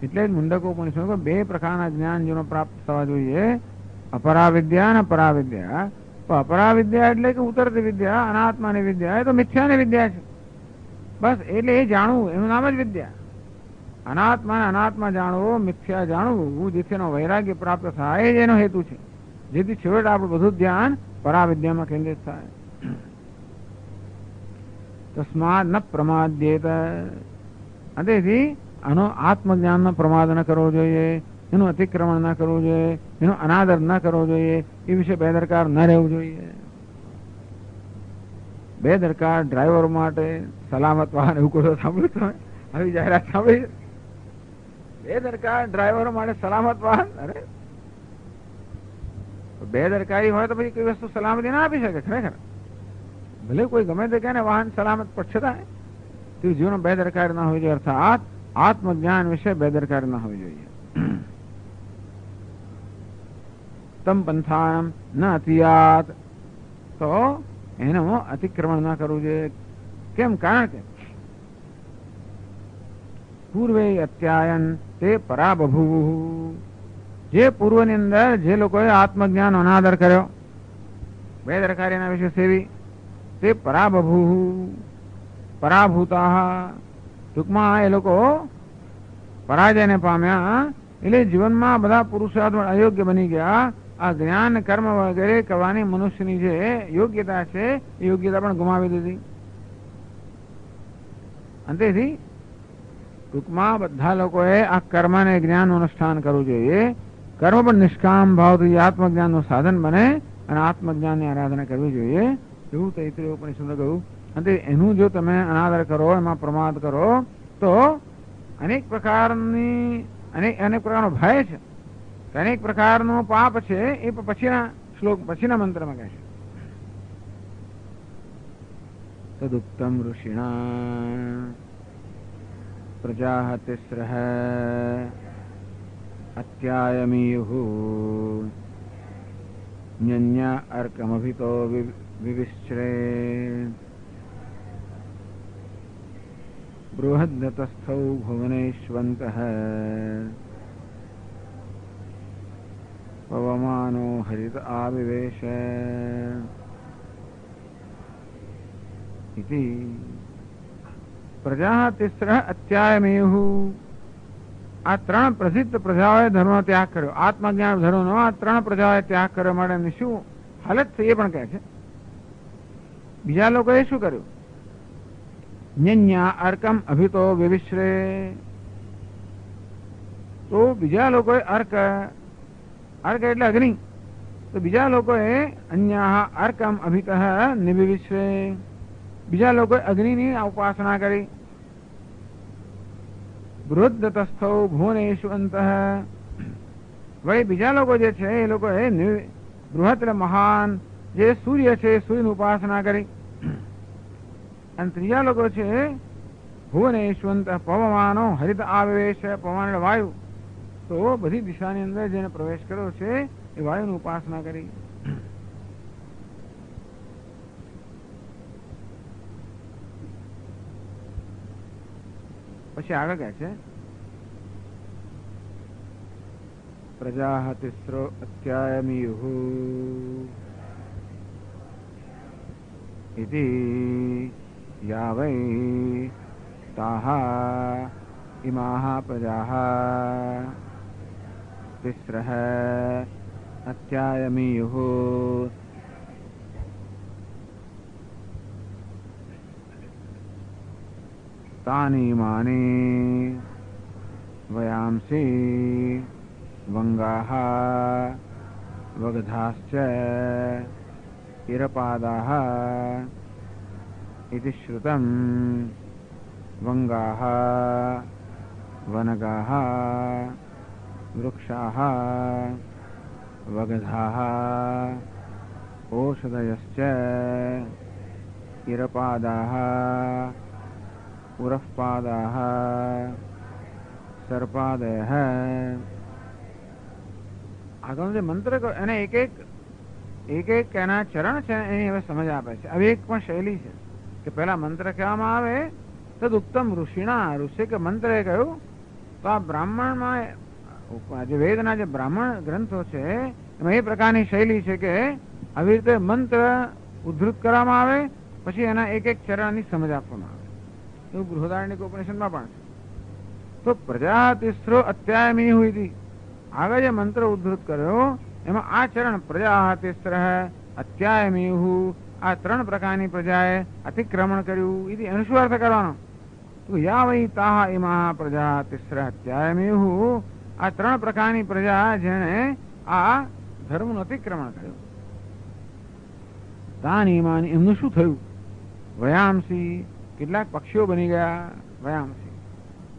એટલે જ મુંડકો ઉપનિષદો બે પ્રકારના જ્ઞાન જેનો પ્રાપ્ત થવા જોઈએ, અપરાવિદ્યા અને પરાવિદ્યા. તો અપરાવિદ્યા એટલે કે ઉતરતી વિદ્યા, અનાત્માની વિદ્યા, એ તો મિથ્યાની વિદ્યા છે. બસ એટલે એ જાણવું, એનું નામ જ વિદ્યા. અનાત્મા અનાત્મા જાણવો, મિથ્યા જાણવું, જેથી એનો વૈરાગ્ય પ્રાપ્ત થાય, એ જ એનો હેતુ છે. જેથી છેવટે આપણું બધું ધ્યાન પરાવિદ્યામાં કેન્દ્રિત થાય. તસ્માદ ન પ્રમાદ્યેત. તેથી આનો આત્મજ્ઞાનનો પ્રમાદ ન કરવો જોઈએ, એનું અતિક્રમણ ન કરવું જોઈએ, એનો અનાદર ન કરવો જોઈએ, એ વિશે બેદરકાર ન રહેવું જોઈએ. બેદરકાર ડ્રાઈવર માટે સલામત વાહન, એવું કોઈ સાંભળ્યું તમે? આવી જાહેરાત સાંભળી? બેદરકાર ડ્રાઈવરો માટે સલામત વાહન. અરે બેદરકારી હોય તો પછી કોઈ વસ્તુ સલામતી ના આપી શકે. ખરેખર ભલે કોઈ ગમે તે કહે ને વાહન સલામત, પણ છતાં તે જીવન બેદરકારી ના હોવી જોઈએ. અર્થાત આત્મજ્ઞાન વિશે બેદરકારી ના હોવી જોઈએ. તમ પંથામ ન અતિયાત. તો એનું અતિક્રમણ ના કરવું જોઈએ. કેમ? કારણ કે પૂર્વે અત્યાયન તે પરાબભૂ. જે પૂર્વની અંદર જે લોકોએ આત્મજ્ઞાન અનાદર કર્યો, બેદરકારીના વિશે સેવી, તે પરાબભૂ પરાભૂતા. ટૂંકમાં એ લોકો પરાજયને પામ્યા. એટલે જીવનમાં બધા પુરુષાર્થ અયોગ્ય બની ગયા. આ જ્ઞાન કર્મ વગેરે કરવાની મનુષ્યની જે યોગ્યતા છે એ યોગ્યતા પણ ગુમાવી દીધી. અંતેથી ટૂંકમાં બધા લોકોએ આ કર્મ અને જ્ઞાનનું અનુષ્ઠાન કરવું જોઈએ. કર્મ પણ નિષ્કામ ભાવથી આત્મજ્ઞાનનું સાધન બને અને આત્મજ્ઞાનની આરાધના કરવી જોઈએ એવું તૈત્રીય ઉપનિષદે કહ્યું. અને એનું જો તમે અનાદર કરો, એમાં પ્રમાદ કરો તો અનેક પ્રકારનો ભય છે, અનેક પ્રકારનો પાપ છે. એ પછીના શ્લોક પછીના મંત્રમાં કહે છે તદુક્તમ ઋષિણા પ્રજા તિસ્રઃ અત્યાયમીયુઃ ન્યન્યા અર્કમભિતો વિવિશ્રે બૃહદ્દતસ્થૌ ભુવનેશ્વन्तઃ પવમાનો હરિત આવિવેશ ઇતિ પ્રજા તિસ્રઃ અત્યાયમેયુઃ. આ ત્રણ પ્રસિદ્ધ પ્રજાઓએ ધર્મનો ત્યાગ કર્યો. આત્મજ્ઞાન ધર્મનો આ ત્રણ પ્રજાઓએ ત્યાગ કર્યો માટે શું હાલત થઈ એ પણ કહે છે. બીજા લોકોએ શું કર્યું? ન્યન્યા અર્કમ અભિતો વિવિશ્રે. તો બીજા લોકોએ અર્ક એટલે અગ્નિ. તો બીજા લોકોએ અન્ય અર્કમ અભિત નિવિશ્રે. બીજા લોકોએ અગ્નિની ઉપાસના કરી. બૃહદ્દતસ્થૌ ભુવનેશ્વन्तઃ. વળી બીજા લોકો જે છે એ લોકોએ બૃહદ એટલે મહાન જે સૂર્ય છે સૂર્યની ઉપાસના કરી. અને ત્રીજા લોકો છે ભુવનેશ્વંત પવમાનો હરિત આવેશ. પવન એટલે વાયુ. તો બધી દિશાની અંદર જેને પ્રવેશ કર્યો છે એ વાયુની ઉપાસના કરી. પછી આગળ કહે છે પ્રજા તિસ્રો અત્યાયમીયુઃ ઇતિ યા વૈ તાઃ ઇમાઃ પ્રજાઃ તિસ્રઃ અત્યાયમીયુઃ તાની માની વયાંસી વંગાઃ વગધાશ્ચ ઇરપાદાઃ ઇતિ શ્રુતં. વંગાઃ વનગાઃ વૃક્ષાઃ વગધાઃ ઓષધયશ્ચ ઇરપાદાઃ ઉરફપાદાઃ સર્પાદયઃ. આગળનો જે મંત્ર એને એક એક એના ચરણ છે એની હવે સમજ આપે છે. હવે એક પણ શૈલી છે કે પહેલા મંત્ર કહેવામાં આવે તદુક્તમ ઋષિણા. ઋષિ કે મંત્રએ કહ્યું તો આ બ્રાહ્મણમાં જે વેદના જે બ્રાહ્મણ ગ્રંથો છે એમાં એ પ્રકારની શૈલી છે કે આવી રીતે મંત્ર ઉદ્ધૃત કરવામાં આવે પછી એના એક એક ચરણની સમજ આપવામાં આવે. એવું બૃહદારણ્યક ઉપનિષદમાં પણ છે. તો પ્રજા તિસ્રો અત્યાયમી હુઈ. આગળ જે મંત્ર ઉદ્ધૃત કર્યો એમાં આ ચરણ પ્રજા તિસ્ર અત્યાયમી. આ ત્રણ પ્રકારની પ્રજાએ અતિક્રમણ કર્યું. એનો શું અર્થ કરવાનો? તો યા વૈ તાહ ઇમા પ્રજા તિસ્ર અત્યાયમી. આ ત્રણ પ્રકારની પ્રજા જેને આ ધર્મનું અતિક્રમણ કર્યું. તાની માની એમનું શું થયું? વયાંસી કેટલાક પક્ષીઓ બની ગયા. વયાંસી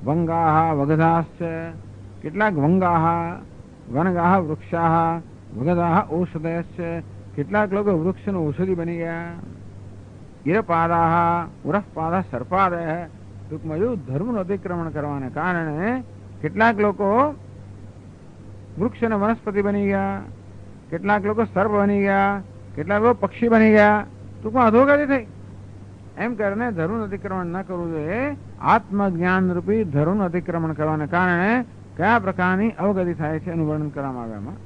વંગાહ વગધાશ્ચ કેટલાક વંગાહ વનગાહ વૃક્ષાહ વગદાહ ઔષધયશ્ચ કેટલાક લોકો વૃક્ષનો ઔષધિ બની ગયા. ઈરપાદાહ ઉરફપાદા સર્પાદય. ટૂંકમાં એવું ધર્મનું અતિક્રમણ કરવાને કારણે કેટલાક લોકો વૃક્ષ અને વનસ્પતિ બની ગયા, કેટલાક લોકો સર્પ બની ગયા, કેટલાક લોકો પક્ષી બની ગયા. ટૂંકમાં અધોગતિ થઈ. એમ કરીને ધર્મનું અતિક્રમણ ન કરવું જોઈએ. આત્મજ્ઞાન રૂપી ધર્મનું અતિક્રમણ કરવાને કારણે કયા પ્રકારની અવગતિ થાય છે એનું વર્ણન કરવામાં આવે. એમાં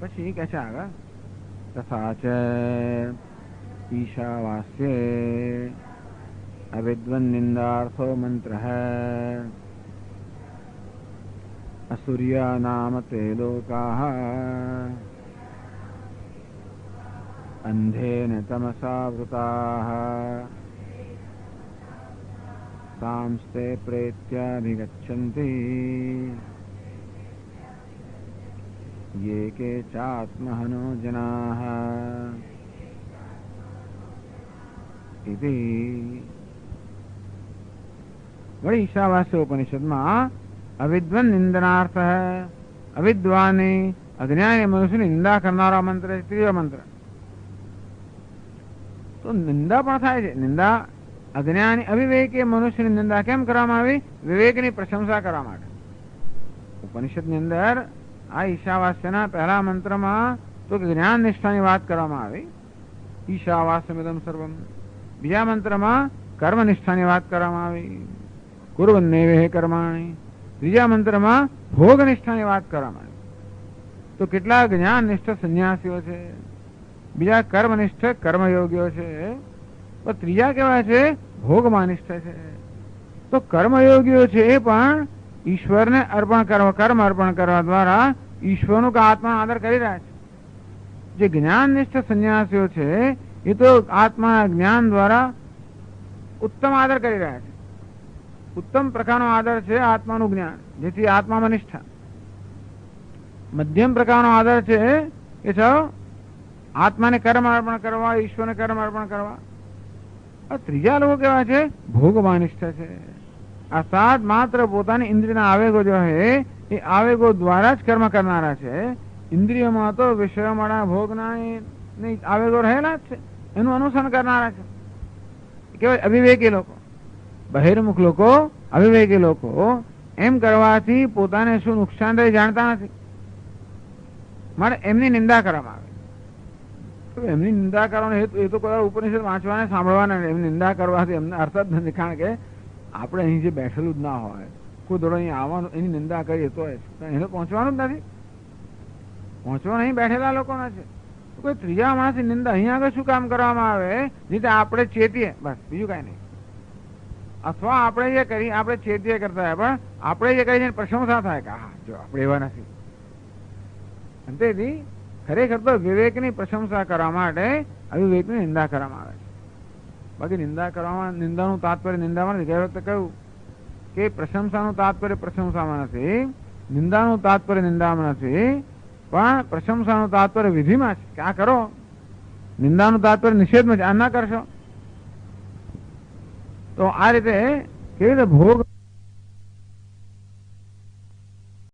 પછી કે છે આગળ તથા ચ ईशावास्ये अविद्वन्निन्दार्थो मंत्रः असुर्या नाम ते लोकाः अंधेन तमसा वृताः सांस्ते प्रेत्याभिगच्छन्ति ये के चात्महनो जनाः इति वही ईशावास्य उपनिषद में अविद्वन निंदनार्थ है। अविद्वान अज्ञानी मनुष्य निंदा करनारा मंत्र है त्रीજો मंत्र। तो निंदा पण थाय छे। निंदा अज्ञानी अविवेकी मनुष्य ની નિંદા કેમ કરવામાં આવી? વિવેકની પ્રશંસા કરવા માટે। ઉપનિષદની અંદર આ ઈશાવાસ્યના પહેલા મંત્રમાં તો જ્ઞાન નિષ્ઠાની વાત કરવામાં આવી, ઈશાવાસ્યમિદમ સર્વમ। બીજા મંત્રમાં કર્મ નિષ્ઠાની વાત કરવામાં આવી, કુર્વન્નેવેહ કર્માણિ। ત્રીજા મંત્રમાં ભોગ નિષ્ઠાની વાત કરવામાં આવી। તો કેટલા જ્ઞાન નિષ્ઠ સંન્યાસીઓ છે, બીજા કર્મનિષ્ઠ કર્મયોગીઓ છે, તો ત્રીજા કેવા છે? ભોગમાં નિષ્ઠ છે। તો કર્મયોગીઓ છે એ પણ ઈશ્વરને અર્પણ કરવા, કર્મ અર્પણ કરવા દ્વારા ઈશ્વરનું કે આત્માનો આદર કરી રહ્યા છે। જે જ્ઞાનનિષ્ઠ સંન્યાસીઓ છે એ તો આત્માના જ્ઞાન દ્વારા ઉત્તમ આદર કરી રહ્યા છે। ઉત્તમ પ્રકારનો આદર છે આત્માનું જ્ઞાન, જેથી આત્મામાં નિષ્ઠા। મધ્યમ પ્રકારનો આદર છે કે છો આત્માને કર્મ અર્પણ કરવા, ઈશ્વરને કર્મ અર્પણ કરવા। ત્રીજા લોકો કેવા છે? ભોગમાં નિષ્ઠ છે। આ સાત માત્ર પોતાની ઇન્દ્રિયના આવેગો જો હે એ આવેગો દ્વારા જ કર્મ કરનારા છે। ઇન્દ્રિયોમાં તો વિષયોમાં ભોગના આવેગો રહેલા જ છે, એનું અનુસરણ કરનારા છે। કેવાય અવિવેકી લોકો, બહિર્મુખ લોકો, અવિવેકી લોકો એમ કરવાથી પોતાને શું નુકસાન થાય જાણતા નથી, માટે એમની નિંદા કરવામાં આવે। એમની નિંદા કરવાનો હેતુ એ તો કોઈ ઉપનિષદ વાંચવાને સાંભળવાના નહીં, એમની નિંદા કરવાથી એમને અર્થ જ નથી। કારણ કે આપણે અહીં જે બેઠેલું જ ના હોય, કોઈ દોડો અહીં આવવાનું, એની નિંદા કરીએ તો એને પહોંચવાનું જ નથી, પહોંચવા નહીં બેઠેલા લોકોના છે। કોઈ ત્રીજા માણસની નિંદા અહીં આગળ શું કામ કરવામાં આવે? જેથી આપણે ચેતીએ, બસ બીજું કાંઈ નહીં। અથવા આપણે જે કરી આપણે ચેતીએ કરતા હોય, પણ આપણે જે કરી પ્રશંસા થાય કે હા જો આપણે એવા નથી। તેથી ખરેખર તો વિવેકની પ્રશંસા કરવા માટે અવિવેકની નિંદા કરવામાં આવે છે। બાકી નિંદા કરવામાં, નિંદાનું તાત્પર્ય નિંદામાં નથી। ગયા વખતે કહ્યું કે પ્રશંસાનું તાત્પર્ય પ્રશંસામાં નથી, નિંદાનું તાત્પર્ય નિંદામાં નથી, પણ પ્રશંસાનું તાત્પર્ય વિધિમાં છે કે આ કરો। નિંદાનું તાત્પર્ય નિષેધમાં છે, આ ના કરશો। તો આ રીતે કેવી રીતે ભોગ